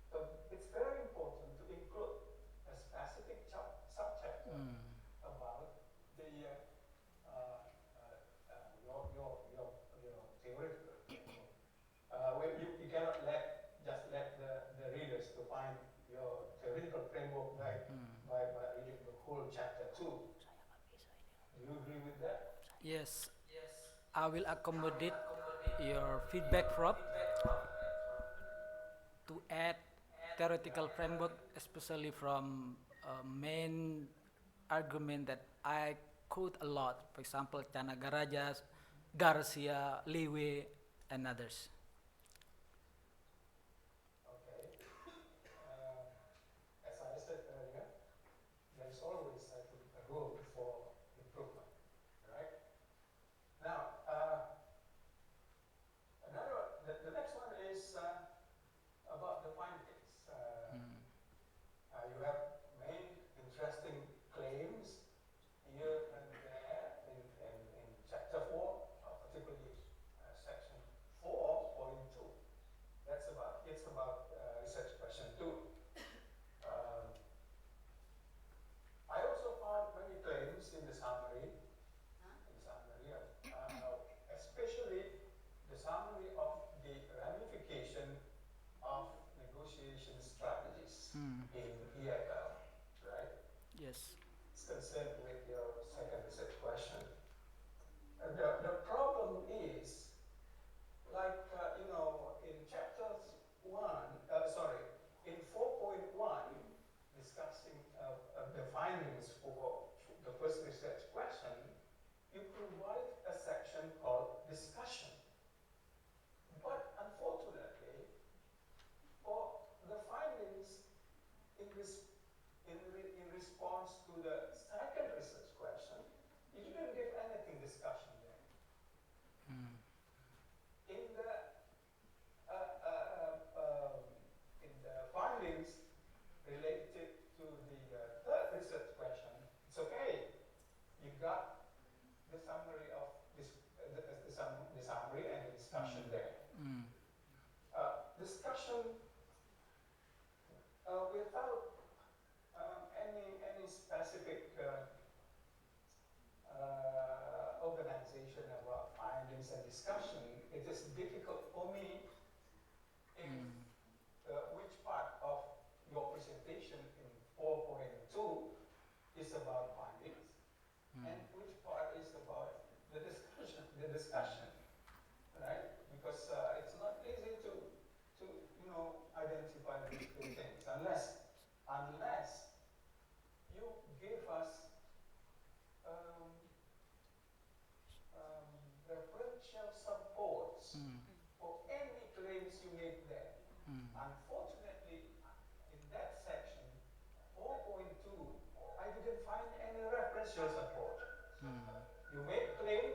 So it's very important to include a specific subchapter about the your theoretical framework. Well, you cannot just let the readers to find your theoretical framework by reading the whole chapter 2. Do you agree with that?
Yes, I will accommodate your feedback, Prof, to add theoretical framework, especially from main argument that I quote a lot, for example, Chanagarajas, Garcia, Lewe, and others.
Okay. As I said earlier, there is always, I think, a room for improvement, right? Now, the next one is about the findings. You have made interesting claims here and there in chapter 4, particularly section 4.2. It's about research question 2. I also found many claims in the summary, especially the summary of the ramification of negotiation strategies in EFL, right?
Yes.
It's concerned with your second research question. The problem is, like, in chapter 1, in 4.1, discussing the findings for the first research question, you provide a section called discussion. But unfortunately, for the findings in response to the second research question, you didn't give anything discussion there. In the findings related to the third research question, it's okay. You got the summary of this, the summary and the discussion there. Discussion without any specific organization about findings and discussion. It is difficult for me if which part of your presentation in 4.2 is about findings and which part is about the discussion, right? Because it's not easy to identify these two things unless you give us um, referential supports for any claims you make there. Unfortunately, in that section, 4.2, I didn't find any referential support. You make claims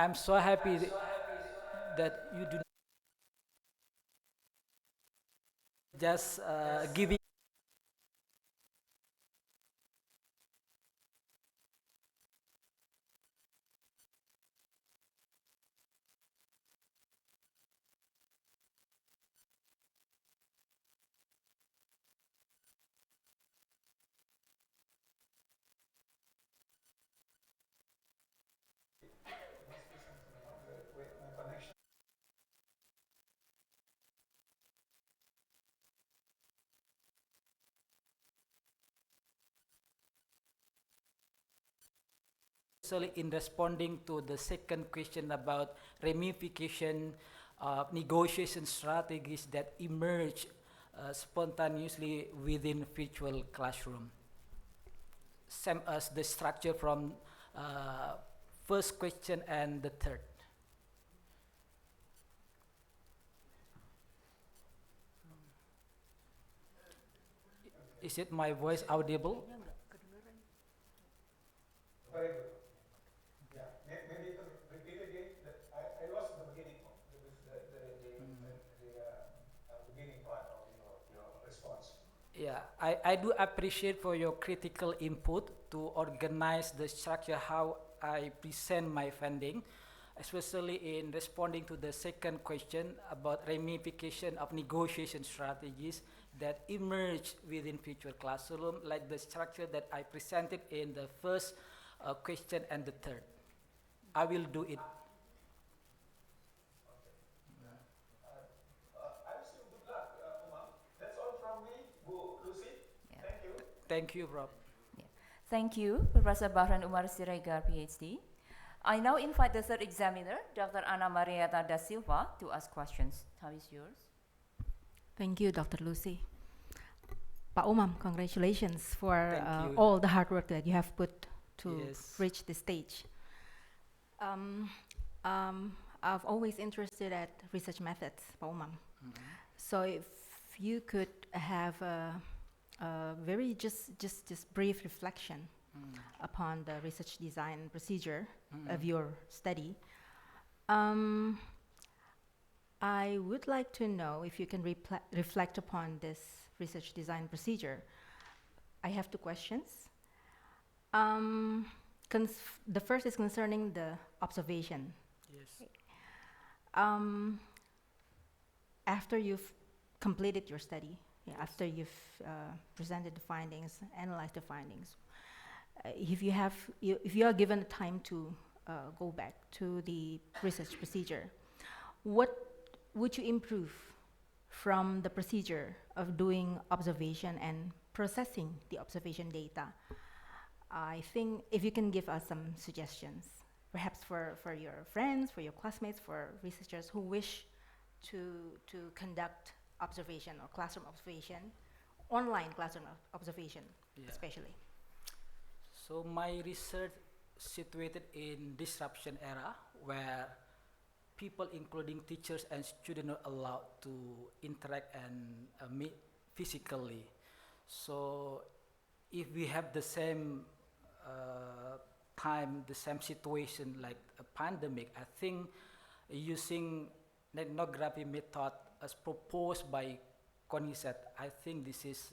I'm so happy that you do not just giving
Wait, my connection.
especially in responding to the second question about ramification of negotiation strategies that emerge spontaneously within virtual classroom. Same as the structure from first question and the third. Is it my voice audible?
Very good. Yeah, maybe you can repeat again. I lost the beginning of the beginning part of your response.
Yeah, I do appreciate for your critical input to organize the structure how I present my funding, especially in responding to the second question about ramification of negotiation strategies that emerge within future classroom, like the structure that I presented in the first question and the third. I will do it.
I wish you good luck, Umam. That's all from me, Bu Lucy.
Yeah.
Thank you.
Thank you, Prof.
Thank you, Professor Bahren Umar Siregar, Ph.D. I now invite the third examiner, Dr. Ana Marietta da Silva, to ask questions. Time is yours.
Thank you, Dr. Lucy. Pak Umam, congratulations for
Thank you.
all the hard work that you have put to
Yes.
reach this stage. I've always interested at research methods, Pak Umam. So if you could have a very just brief reflection upon the research design procedure of your study, I would like to know if you can reflect upon this research design procedure. I have two questions. The first is concerning the observation.
Yes.
After you've completed your study, after you've presented the findings, analyzed the findings, if you are given time to go back to the research procedure, what would you improve from the procedure of doing observation and processing the observation data? I think if you can give us some suggestions, perhaps for your friends, for your classmates, for researchers who wish to conduct observation or classroom observation, online classroom observation,
Yeah.
especially.
So my research situated in disruption era where people including teachers and students are allowed to interact and meet physically. So if we have the same time, the same situation like a pandemic, I think using ethnography method as proposed by CONICET, I think this is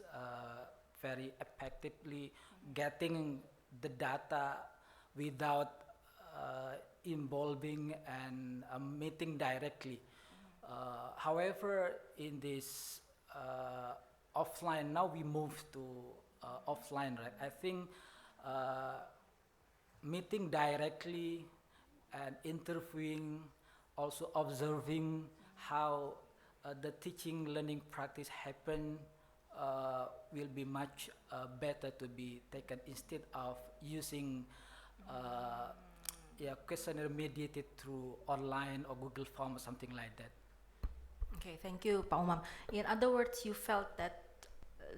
very effectively getting the data without involving and meeting directly. However, in this offline, now we move to offline, right? I think meeting directly and interviewing, also observing how the teaching learning practice happen will be much better to be taken instead of using questionnaire mediated through online or Google Form or something like that.
Okay, thank you, Pak Umam. In other words, you felt that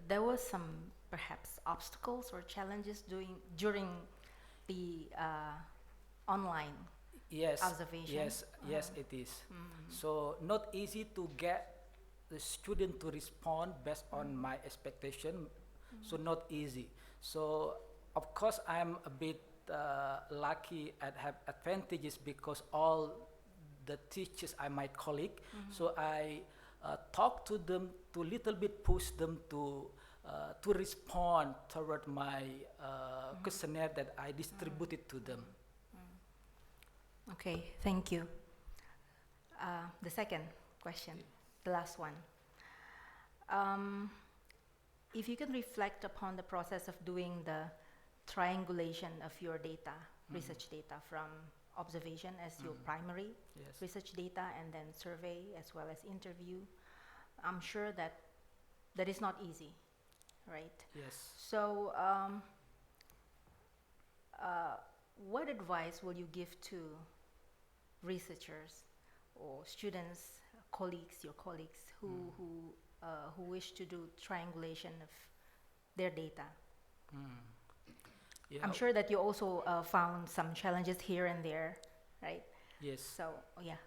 there was some perhaps obstacles or challenges during the online
Yes,
observation.
yes, it is. So not easy to get the student to respond based on my expectation. So not easy. So of course I'm a bit lucky and have advantages because all the teachers are my colleague. So I talk to them to little bit push them to respond toward my questionnaire that I distributed to them.
Okay, thank you. The second question, the last one. If you can reflect upon the process of doing the triangulation of your data, research data from observation as your primary
Yes.
research data, and then survey as well as interview, I'm sure that that is not easy, right?
Yes.
So, what advice will you give to researchers or students, colleagues, your colleagues who wish to do triangulation of their data?
Yeah.
I'm sure that you also found some challenges here and there, right?
Yes.
So, yeah.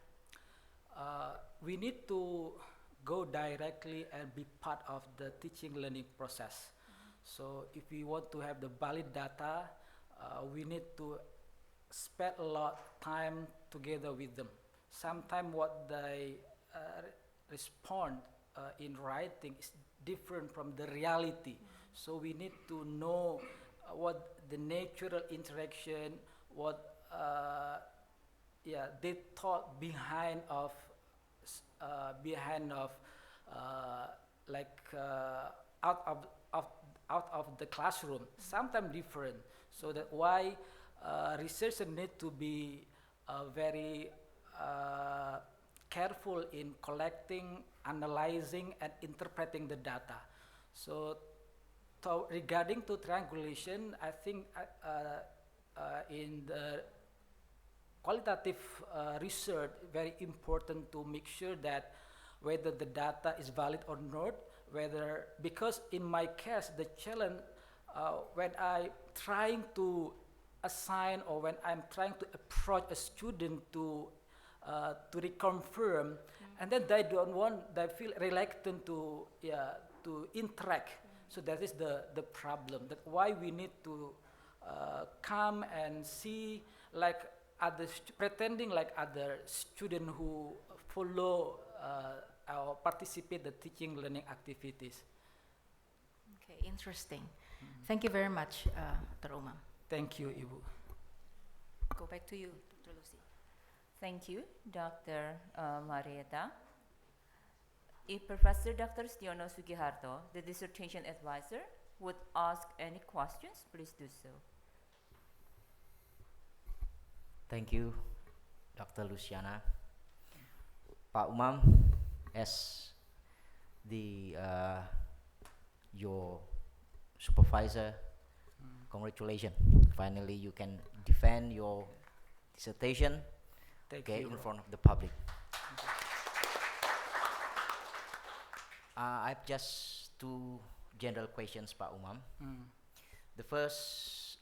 We need to go directly and be part of the teaching learning process. So if we want to have the valid data, we need to spend a lot of time together with them. Sometimes what they respond in writing is different from the reality. So we need to know what the natural interaction, what they thought behind of out of the classroom. Sometimes different. So that why researchers need to be very careful in collecting, analyzing, and interpreting the data. So regarding to triangulation, I think in the qualitative research, very important to make sure that whether the data is valid or not, because in my case, the challenge when I trying to assign or when I'm trying to approach a student to reconfirm, and then they feel reluctant to interact. So that is the problem. That's why we need to come and see like pretending like other student who follow or participate the teaching learning activities.
Okay, interesting. Thank you very much, Dr. Umam.
Thank you, Ibu.
Go back to you, Dr. Lucy.
Thank you, Dr. Marietta. If Professor Dr. Setiono Sugiharto, the dissertation advisor, would ask any questions, please do so.
Thank you, Dr. Luciana. Pak Umam, as the your supervisor, congratulations. Finally, you can defend your dissertation in front of the public. I have just two general questions, Pak Umam. The first,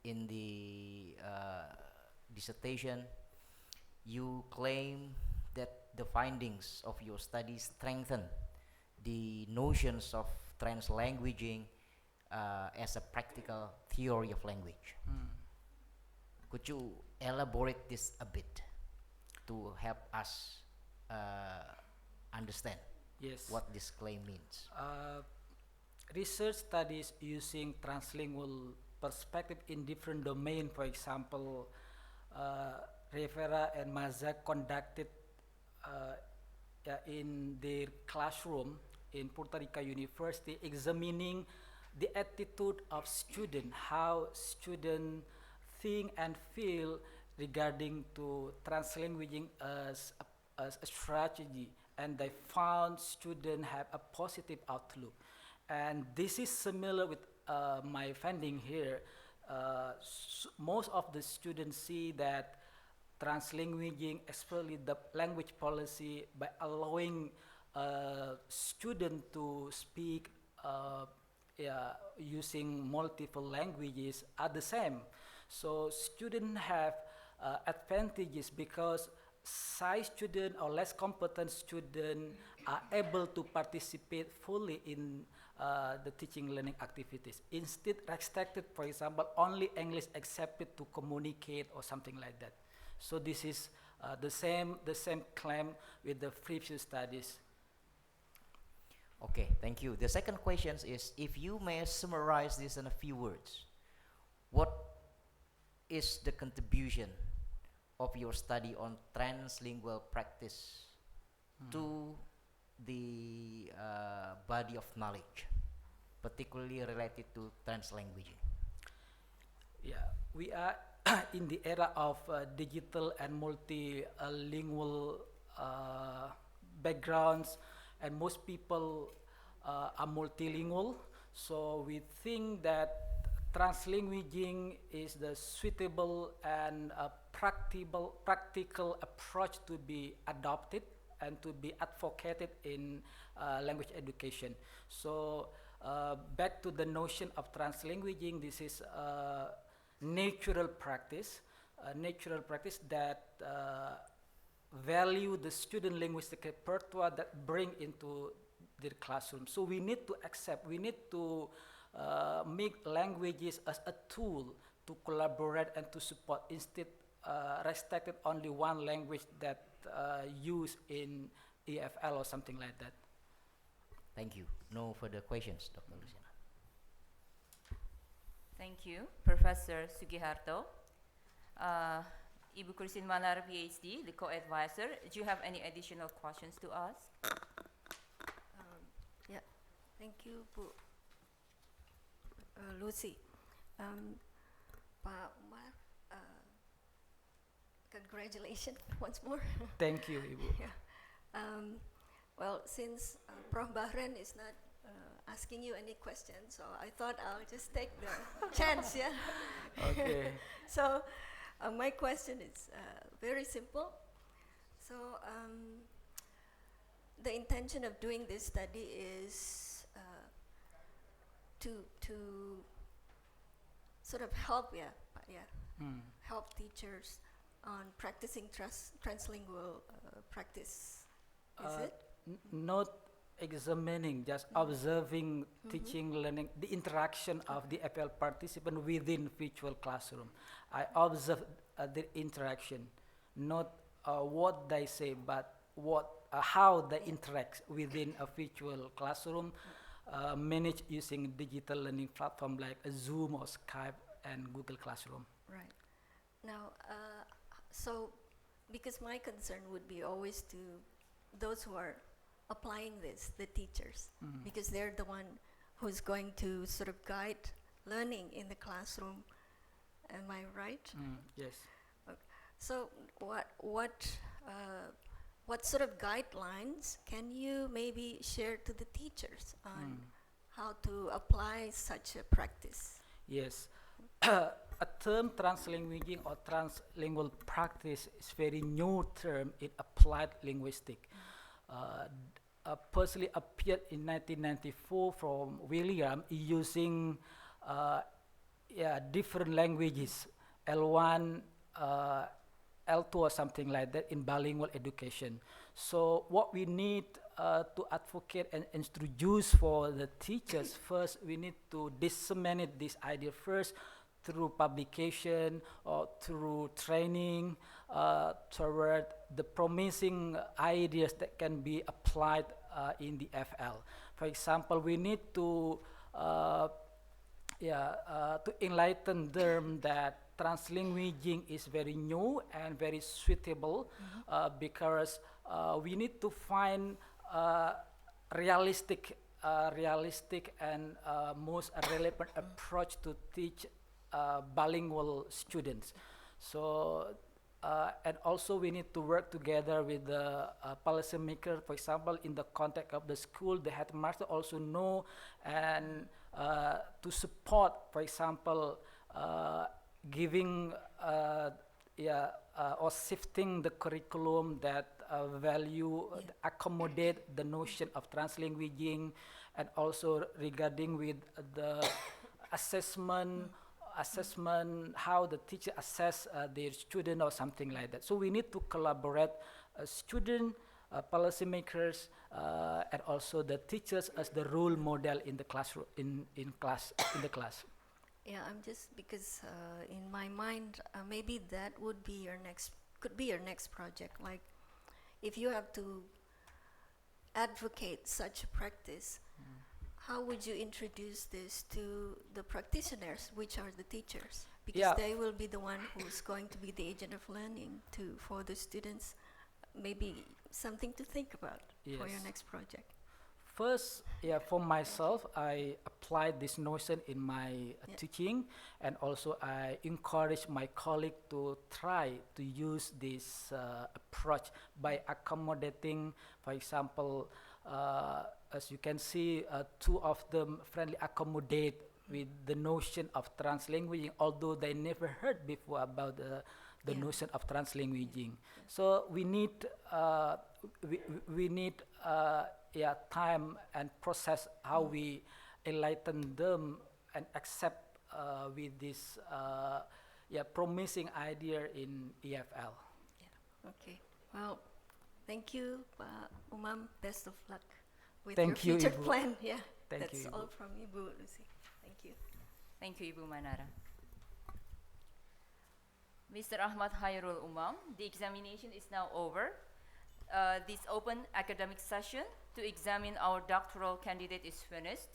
in the dissertation, you claim that the findings of your study strengthen the notions of translanguaging as a practical theory of language. Could you elaborate this a bit to help us understand what this claim means?
Research studies using translingual perspective in different domains. For example, Rivera and Maza conducted in their classroom in Puerto Rico University, examining the attitude of students, how students think and feel regarding to translanguaging as a strategy, and they found students have a positive outlook. And this is similar with my finding here. Most of the students see that translanguaging, especially the language policy, by allowing students to speak using multiple languages, are the same. So students have advantages because shy student or less competent student are able to participate fully in the teaching learning activities. Instead, restricted, for example, only English accepted to communicate or something like that. So this is the same claim with the previous studies.
Okay, thank you. The second question is, if you may summarize this in a few words, what is the contribution of your study on translingual practice to the body of knowledge, particularly related to translanguaging?
Yeah, we are in the era of digital and multilingual backgrounds, and most people are multilingual. So we think that translanguaging is the suitable and practical approach to be adopted and to be advocated in language education. So back to the notion of translanguaging, this is a natural practice that value the student linguistic repertoire that bring into the classroom. So we need to accept, we need to make languages as a tool to collaborate and to support, instead restricted only one language that used in EFL or something like that.
Thank you. No further questions, Dr. Luciana.
Thank you, Professor Sugiharto. Ibu Christine Manara, Ph.D., the co-advisor, do you have any additional questions to ask?
Yeah, thank you, Bu Lucy. Pak Umar, congratulations once more.
Thank you, Ibu.
Yeah. Well, since Prof. Bahren is not asking you any questions, so I thought I'll just take the chance, yeah?
Okay.
So my question is very simple. So the intention of doing this study is to sort of help, help teachers on practicing translingual practice. Is it?
Not examining, just observing teaching, learning, the interaction of the FL participant within virtual classroom. I observe the interaction, not what they say, but how they interact within a virtual classroom, managed using digital learning platform like Zoom or Skype and Google Classroom.
Right. Now, so because my concern would be always to those who are applying this, the teachers, because they're the one who's going to sort of guide learning in the classroom. Am I right?
Yes.
Okay. So what sort of guidelines can you maybe share to the teachers on how to apply such a practice?
Yes. A term translanguaging or translingual practice is very new term in applied linguistics. Personally appeared in 1994 from William using different languages, L1, L2 or something like that in bilingual education. So what we need to advocate and introduce for the teachers, first we need to disseminate this idea first through publication or through training toward the promising ideas that can be applied in the FL. For example, we need to enlighten them that translinguaging is very new and very suitable because we need to find realistic and most relevant approach to teach bilingual students. So and also we need to work together with the policymaker. For example, in the context of the school, the headmaster also know and to support, for example, giving or shifting the curriculum that accommodate the notion of translanguaging, and also regarding with the assessment assessment, how the teacher assess their student or something like that. So we need to collaborate, student, policymakers, and also the teachers as the role model in the classroom, in the class.
Yeah, I'm just because in my mind, maybe that would be could be your next project. Like, if you have to advocate such a practice, how would you introduce this to the practitioners, which are the teachers? Because they will be the one who's going to be the agent of learning for the students. Maybe something to think about for your next project.
First, for myself, I applied this notion in my teaching, and also I encourage my colleague to try to use this approach by accommodating, for example, as you can see, two of them friendly accommodate with the notion of translinguaging, although they never heard before about the notion of translinguaging. So we need time and process how we enlighten them and accept with this promising idea in EFL.
Yeah. Okay. Well, thank you, Umam. Best of luck with
Thank
your
you,
future
Ibu.
plan. Yeah.
Thank
That's
you,
all
Ibu.
from Ibu Lucy. Thank you.
Thank you, Ibu Manara. Mr. Akhmad Hairul Umam, the examination is now over. This open academic session to examine our doctoral candidate is finished.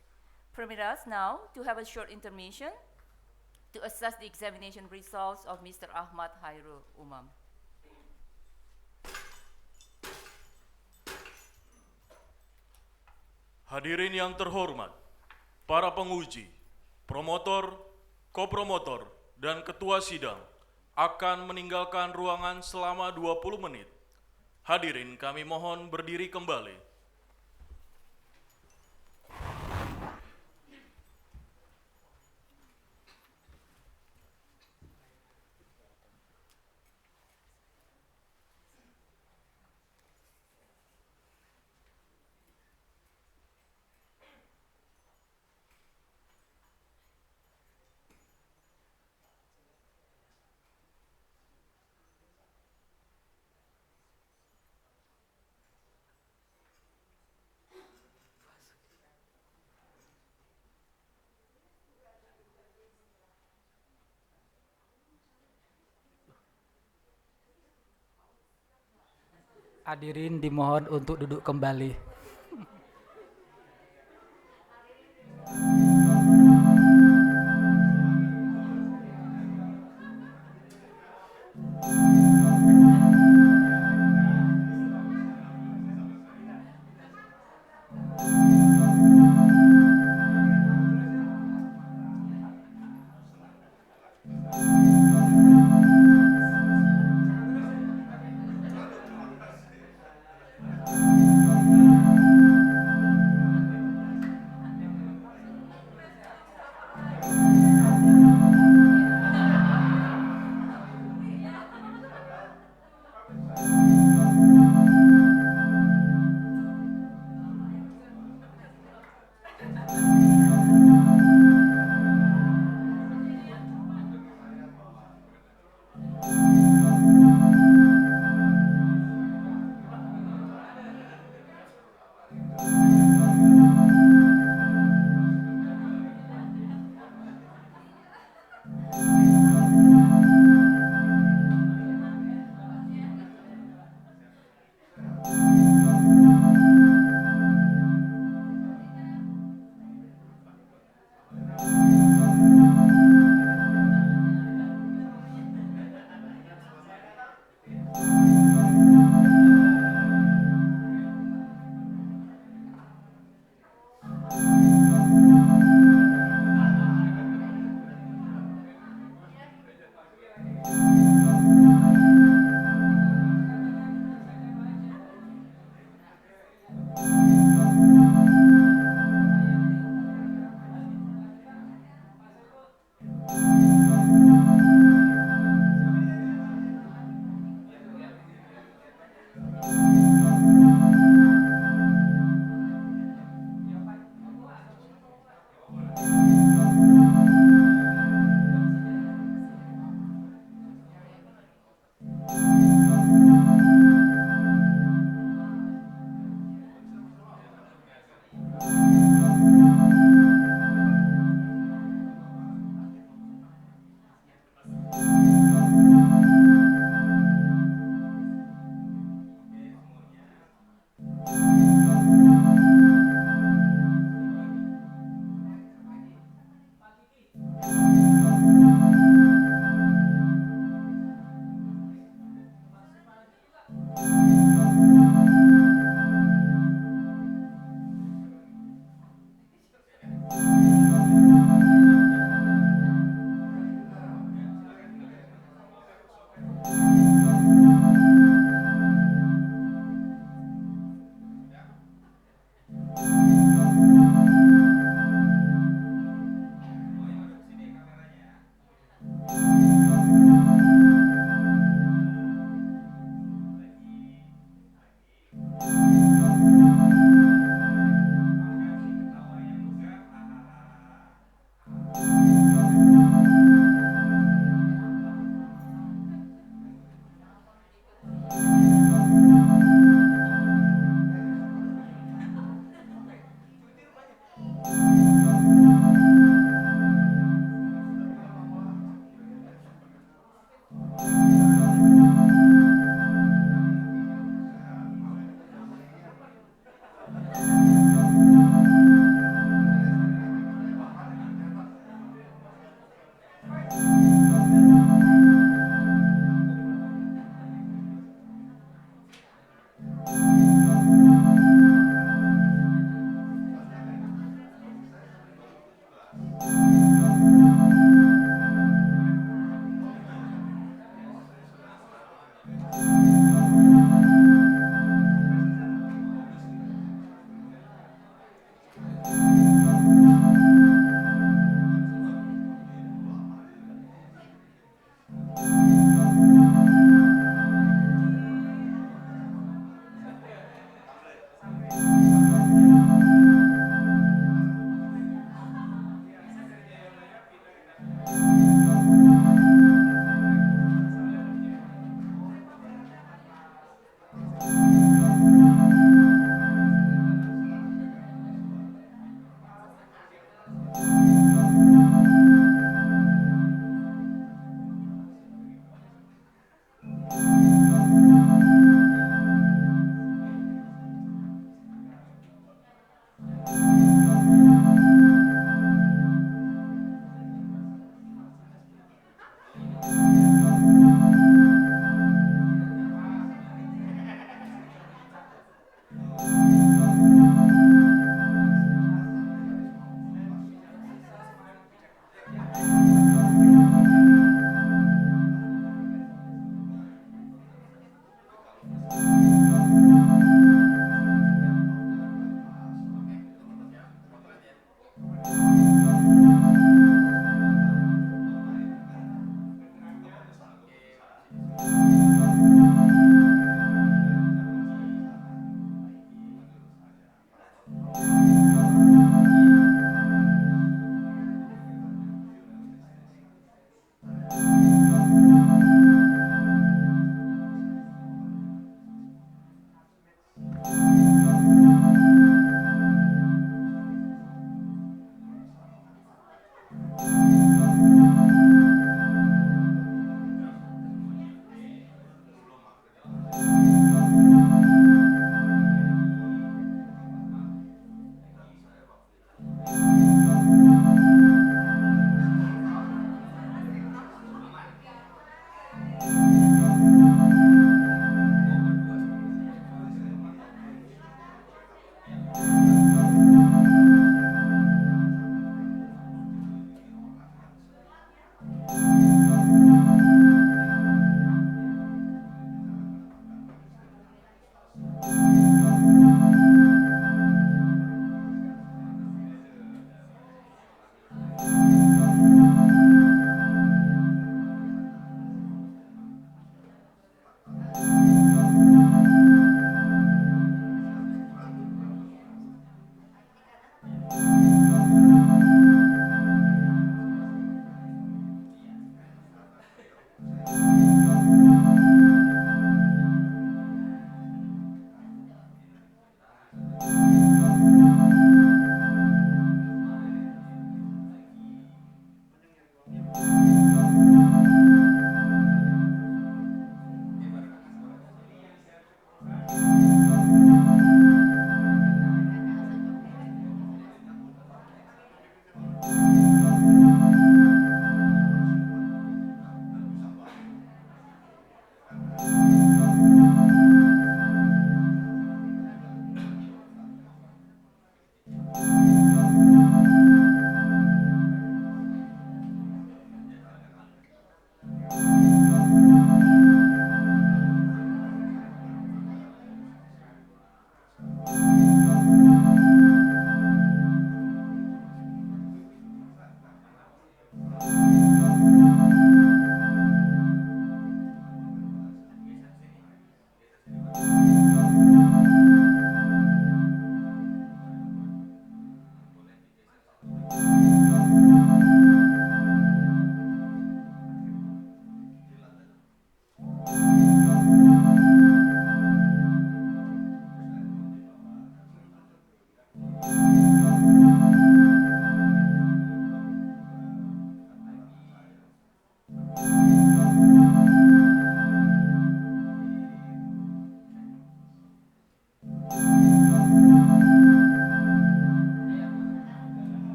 Permit us now to have a short intermission to assess the examination results of Mr. Akhmad Hairul Umam.
Hadirin yang terhormat, para penguji, promotor, co-promotor, dan ketua sidang akan meninggalkan ruangan selama 20 menit. Hadirin kami mohon berdiri kembali.
Hadirin dimohon untuk duduk kembali.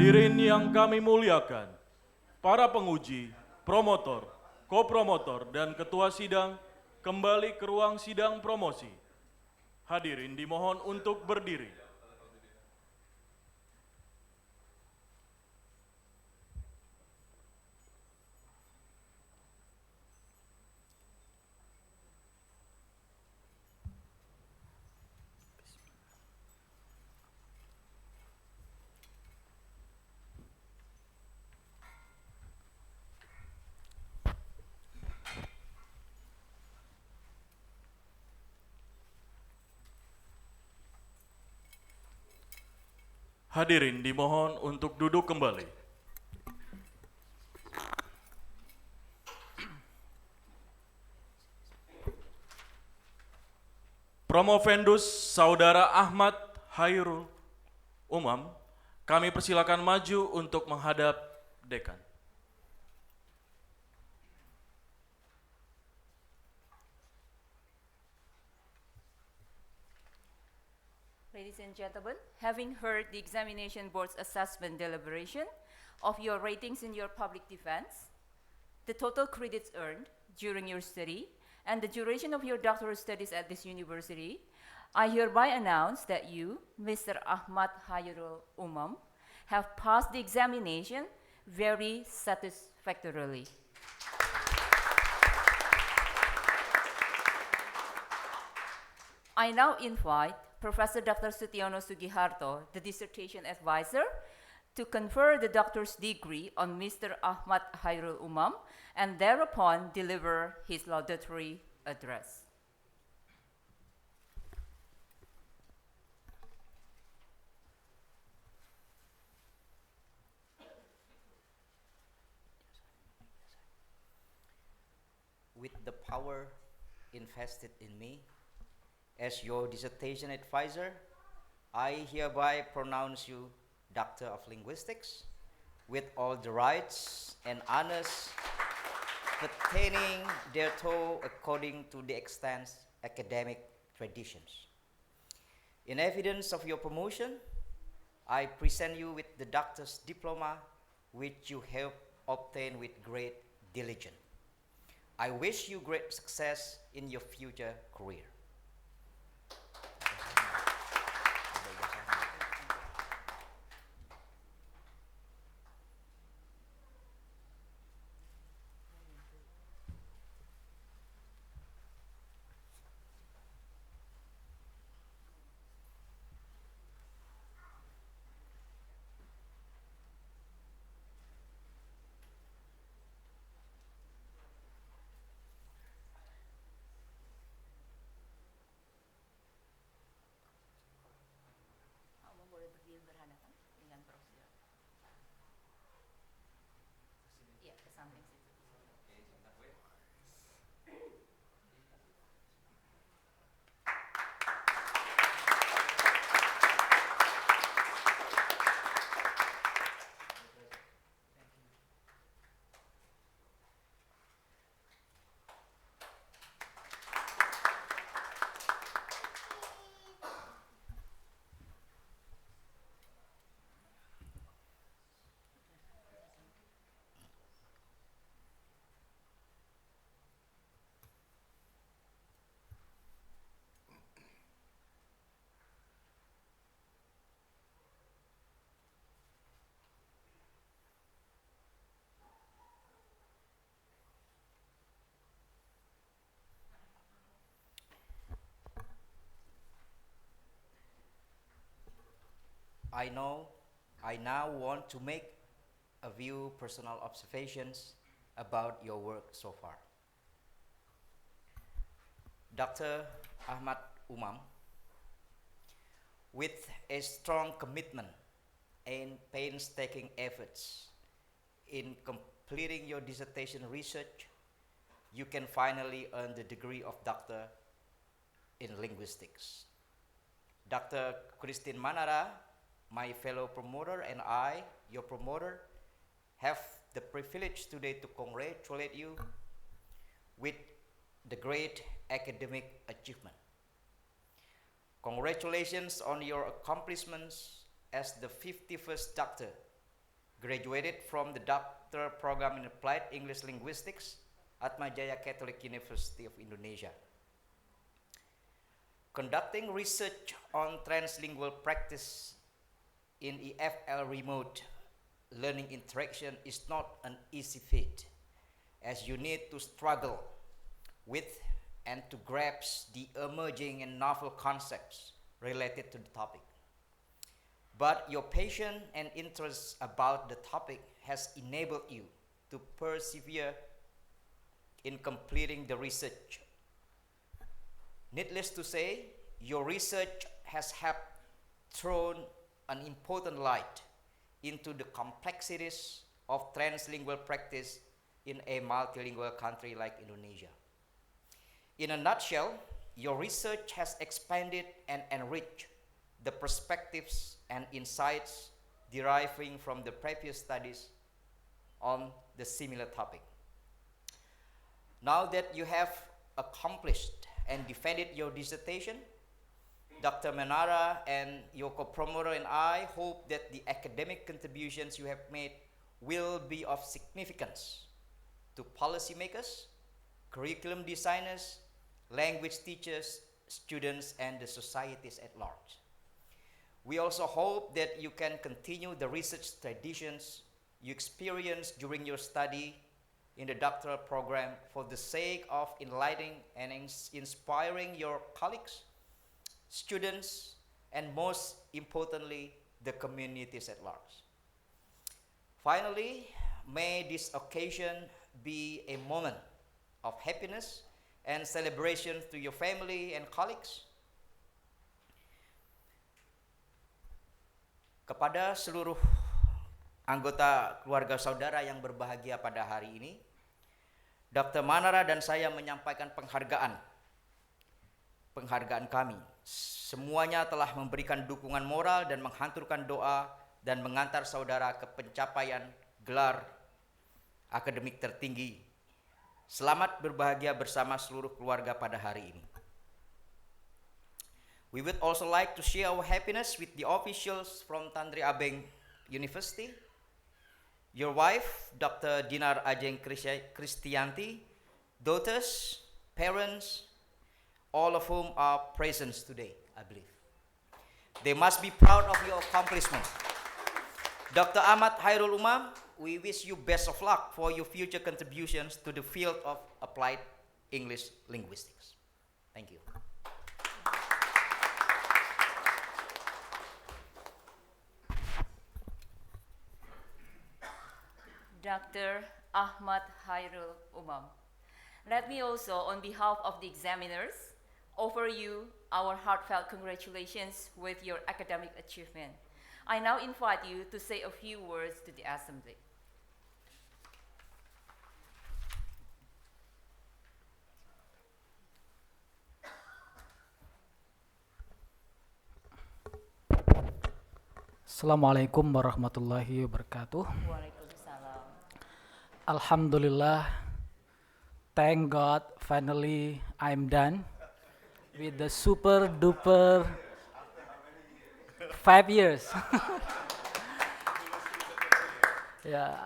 Hadirin yang kami muliakan, para penguji, promotor, co-promotor, dan ketua sidang kembali ke ruang sidang promosi. Hadirin dimohon untuk berdiri. Hadirin dimohon untuk duduk kembali. Promovendus Saudara Akhmad Hairul Umam, kami persilakan maju untuk menghadap dekan.
Ladies and gentlemen, having heard the examination board's assessment deliberation of your ratings in your public defense, the total credits earned during your study, and the duration of your doctoral studies at this university, I hereby announce that you, Mr. Akhmad Hairul Umam, have passed the examination very satisfactorily. I now invite Professor Dr. Setiono Sugiharto, the dissertation advisor, to confer the doctor's degree on Mr. Akhmad Hairul Umam and thereupon deliver his laudatory address.
With the power invested in me as your dissertation advisor, I hereby pronounce you Doctor of Linguistics with all the rights and honors pertaining thereto according to the extant academic traditions. In evidence of your promotion, I present you with the doctor's diploma which you have obtained with great diligence. I wish you great success in your future career.
Boleh berdiri berhadapan dengan Prof. Iya, ke samping situ.
I now want to make a few personal observations about your work so far. Dr. Akhmad Umam, with a strong commitment and painstaking efforts in completing your dissertation research, you can finally earn the degree of Doctor in Linguistics. Dr. Christine Manara, my fellow promoter, and I, your promoter, have the privilege today to congratulate you with the great academic achievement. Congratulations on your accomplishments as the 51st doctor graduated from the doctoral program in Applied English Linguistics at ATMAJAYA Catholic University of Indonesia. Conducting research on translingual practice in EFL remote learning interaction is not an easy feat, as you need to struggle with and to grasp the emerging and novel concepts related to the topic. But your passion and interest about the topic has enabled you to persevere in completing the research. Needless to say, your research has helped thrown an important light into the complexities of translingual practice in a multilingual country like Indonesia. In a nutshell, your research has expanded and enriched the perspectives and insights deriving from the previous studies on the similar topic. Now that you have accomplished and defended your dissertation, Dr. Manara and your co-promoter and I hope that the academic contributions you have made will be of significance to policymakers, curriculum designers, language teachers, students, and the societies at large. We also hope that you can continue the research traditions you experienced during your study in the doctoral program for the sake of enlightening and inspiring your colleagues, students, and most importantly, the communities at large. Finally, may this occasion be a moment of happiness and celebration to your family and colleagues. Kepada seluruh anggota keluarga saudara yang berbahagia pada hari ini, Dr. Manara dan saya menyampaikan penghargaan kami. Semuanya telah memberikan dukungan moral dan menghanturkan doa dan mengantar saudara ke pencapaian gelar akademik tertinggi. Selamat berbahagia bersama seluruh keluarga pada hari ini. We would also like to share our happiness with the officials from Tandri Abeng University, your wife, Dr. Dinar Ajeng Kristianti, daughters, parents, all of whom are present today, I believe. They must be proud of your accomplishment. Dr. Akhmad Hairul Umam, we wish you best of luck for your future contributions to the field of applied English linguistics. Thank you.
Dr. Akhmad Hairul Umam. Let me also, on behalf of the examiners, offer you our heartfelt congratulations with your academic achievement. I now invite you to say a few words to the assembly.
Assalamualaikum warahmatullahi wabarakatuh.
Waalaikumsalam.
Alhamdulillah, thank God, finally I'm done with the super duper 5 years. Yeah,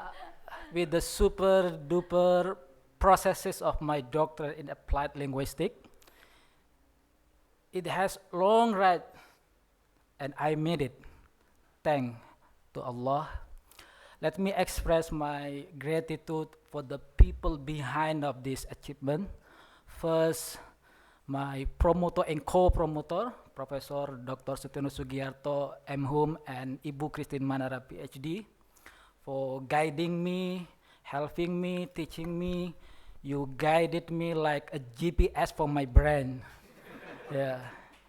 with the super duper processes of my doctorate in applied linguistics. It has long ride and I made it. Thank to Allah. Let me express my gratitude for the people behind of this achievement. First, my promoter and co-promoter, Professor Dr. Setiono Sugiharto, M.Hum, and Ibu Christine Manara, Ph.D., for guiding me, helping me, teaching me. You guided me like a GPS for my brain. Yeah.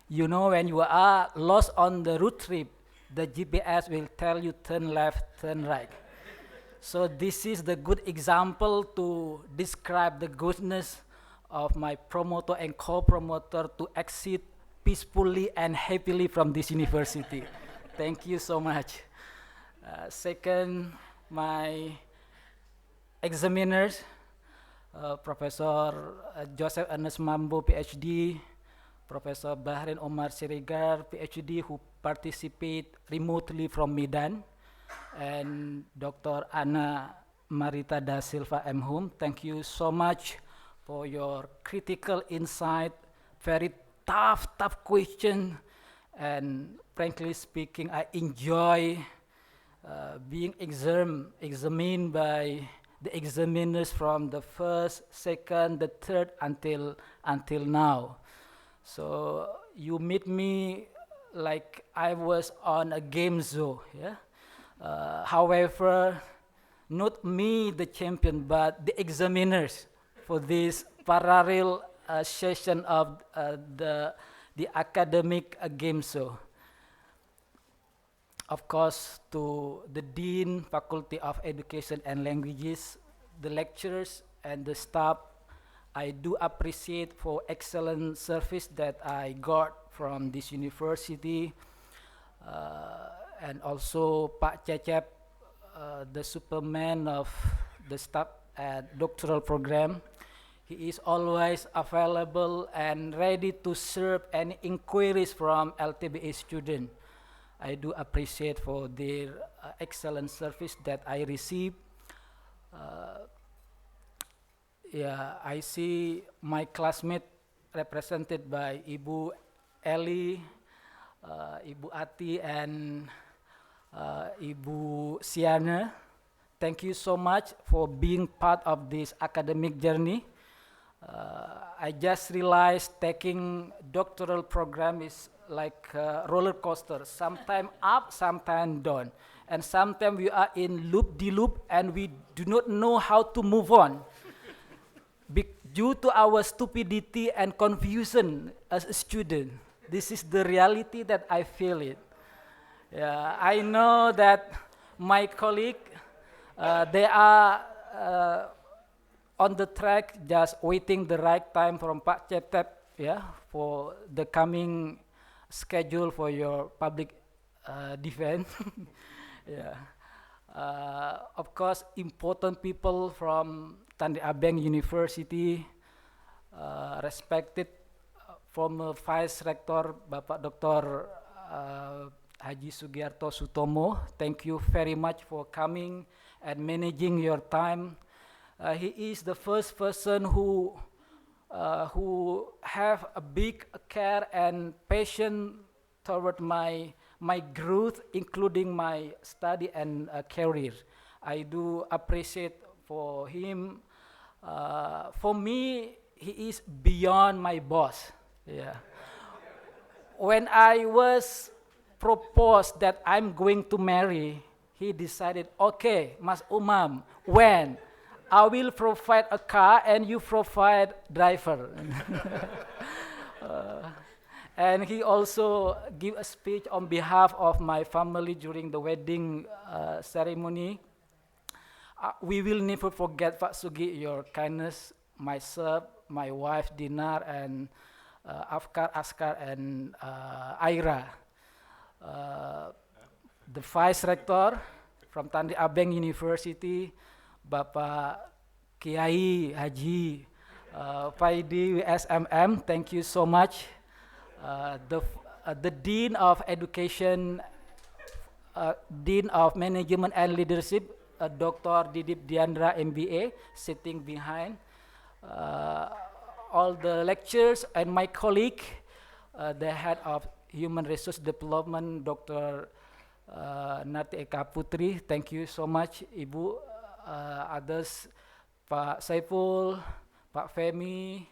You know, when you are lost on the road trip, the GPS will tell you turn left, turn right. So this is the good example to describe the goodness of my promoter and co-promoter to exit peacefully and happily from this university. Thank you so much. Second, my examiners, Professor Joseph Ernest Mambu, Ph.D., Professor Bahren Umar Siregar, Ph.D., who participate remotely from Medan. and Dr. Ana Marietta da Silva M.Hum. Thank you so much for your critical insight, very tough question, and frankly speaking, I enjoy being examined by the examiners from the first, second, the third until now. So you meet me like I was on a game show, yeah. However, not me the champion, but the examiners for this parallel session of the academic game show. Of course, to the Dean, Faculty of Education and Languages, the lecturers and the staff, I do appreciate for excellent service that I got from this university, and also Pak Cecep, the superman of the staff at doctoral program. He is always available and ready to serve any inquiries from LTBA student. I do appreciate for their excellent service that I receive. Yeah, I see my classmate represented by Ibu Eli, Ibu Ati, and Ibu Siana. Thank you so much for being part of this academic journey. I just realized taking doctoral program is like a roller coaster, sometimes up, sometimes down. And sometimes we are in loop-de-loop and we do not know how to move on. Due to our stupidity and confusion as a student, this is the reality that I feel it. Yeah, I know that my colleague, they are on the track, just waiting the right time from Pak Cetep, yeah, for the coming schedule for your public defense. Yeah. Of course, important people from Tandi Abeng University, respected former Vice Rector Bapak Dr. Haji Sugiharto Sutomo. Thank you very much for coming and managing your time. He is the first person who have a big care and passion toward my growth, including my study and career. I do appreciate for him. For me, he is beyond my boss. Yeah. When I was proposed that I'm going to marry, he decided, okay, Mas Umam, when? I will provide a car and you provide driver. And he also give a speech on behalf of my family during the wedding ceremony. We will never forget, Pak Sugi, your kindness, myself, my wife Dinar, and Afkar, Askar, and Aira. The Vice Rector from Tandi Abeng University, Bapak Kiai Haji Ph.D. SMM, thank you so much. The Dean of Education, Dean of Management and Leadership, Dr. Didip Diandra MBA, sitting behind. All the lecturers and my colleague, the head of Human Resource Development, Dr. Nati Eka Putri, thank you so much, Ibu. Others, Pak Saiful, Pak Femi,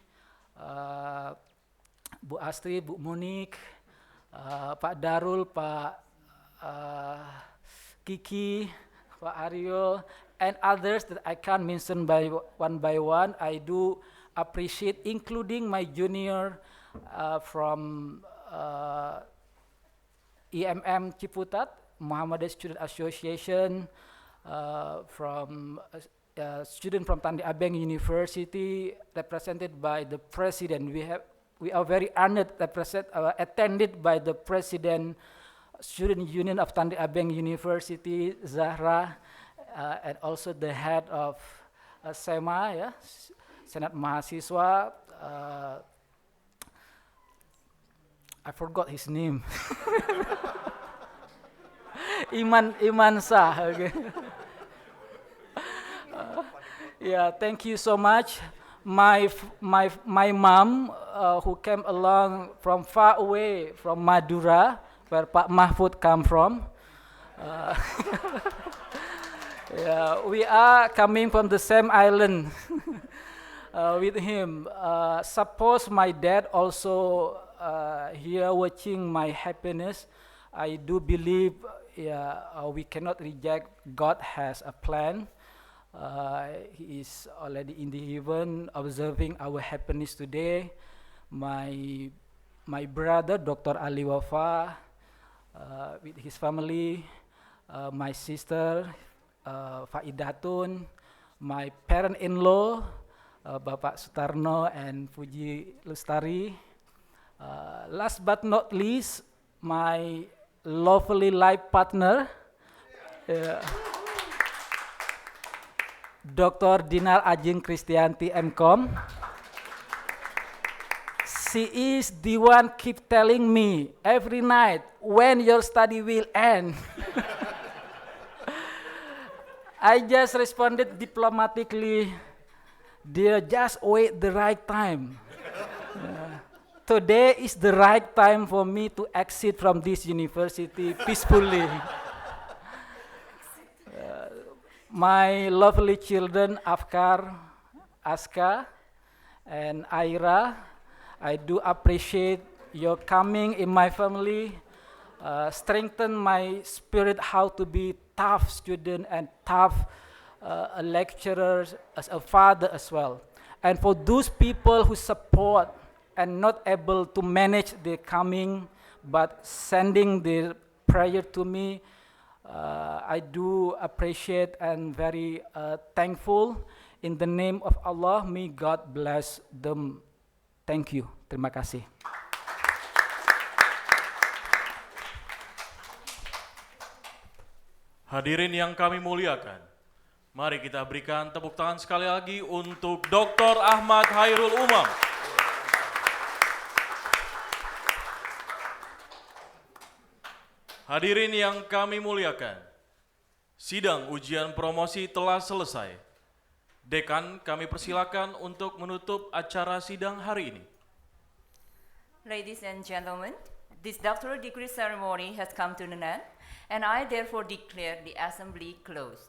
Bu Astri, Bu Monik, Pak Darul, Pak Kiki, Pak Aryo, and others that I can't mention by one. I do appreciate, including my junior from EMM Ciputat, Muhammadiyah Student Association, from student from Tandi Abeng University, represented by the president. We are very honored, attended by the president, Student Union of Tandi Abeng University, Zahra, and also the head of SEMA, yeah, Senat Mahasiswa. I forgot his name. Iman sah. Okay. Yeah, thank you so much. My mom, who came along from far away from Madura, where Pak Mahfud come from. Yeah, we are coming from the same island with him. Suppose my dad also here watching my happiness, I do believe we cannot reject God has a plan. He is already in the heaven observing our happiness today. My brother, Dr. Ali Wafa, with his family, my sister, Faidatun, my parent-in-law, Bapak Sutarno and Fuji Lustari. Last but not least, my lovely life partner, Dr. Dinar Ajeng Kristianti M.Com. She is the one keep telling me every night when your study will end. I just responded diplomatically, dear, just wait the right time. Today is the right time for me to exit from this university peacefully. My lovely children, Afkar, Aska, and Aira, I do appreciate your coming in my family, strengthen my spirit how to be tough student and tough lecturer, as a father as well. And for those people who support and not able to manage their coming, but sending their prayer to me, I do appreciate and very thankful. In the name of Allah, may God bless them. Thank you. Terima kasih.
Hadirin yang kami muliakan, mari kita berikan tepuk tangan sekali lagi untuk Dr. Akhmad Hairul Umam. Hadirin yang kami muliakan, sidang ujian promosi telah selesai. Dekan, kami persilakan untuk menutup acara sidang hari ini.
Ladies and gentlemen, this doctoral degree ceremony has come to an end, and I therefore declare the assembly closed.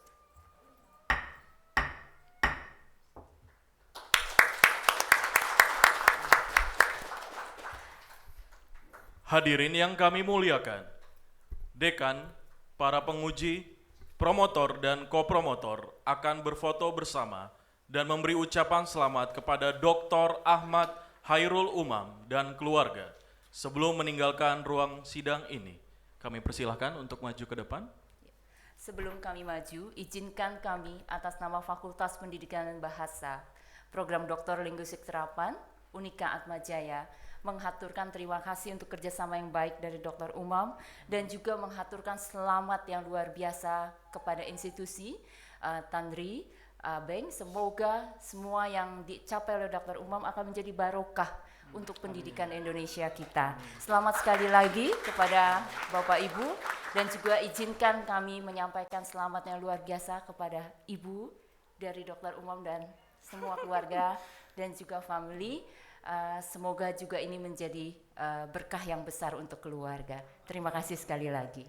Hadirin yang kami muliakan, Dekan, para penguji, promotor, dan co-promotor akan berfoto bersama dan memberi ucapan selamat kepada Dr. Akhmad Hairul Umam dan keluarga sebelum meninggalkan ruang sidang ini. Kami persilahkan untuk maju ke depan.
Sebelum kami maju, izinkan kami atas nama Fakultas Pendidikan dan Bahasa, Program Doktor Linguistik Terapan, Unika ATMAJAYA, menghaturkan terima kasih untuk kerjasama yang baik dari Dr. Umam dan juga menghaturkan selamat yang luar biasa kepada institusi Tandri, Beng. Semoga semua yang dicapai oleh Dr. Umam akan menjadi barokah untuk pendidikan Indonesia kita. Selamat sekali lagi kepada Bapak Ibu dan juga izinkan kami menyampaikan selamat yang luar biasa kepada Ibu dari Dr. Umam dan semua keluarga dan juga family. Semoga juga ini menjadi berkah yang besar untuk keluarga. Terima kasih sekali lagi.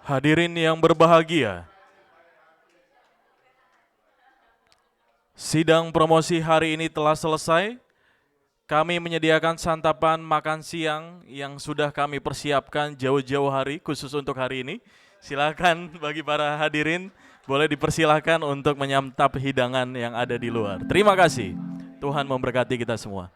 Hadirin yang berbahagia, sidang promosi hari ini telah selesai. Kami menyediakan santapan makan siang yang sudah kami persiapkan jauh-jauh hari khusus untuk hari ini. Silakan bagi para hadirin, boleh dipersilahkan untuk menyantap hidangan yang ada di luar. Terima kasih. Tuhan memberkati kita semua.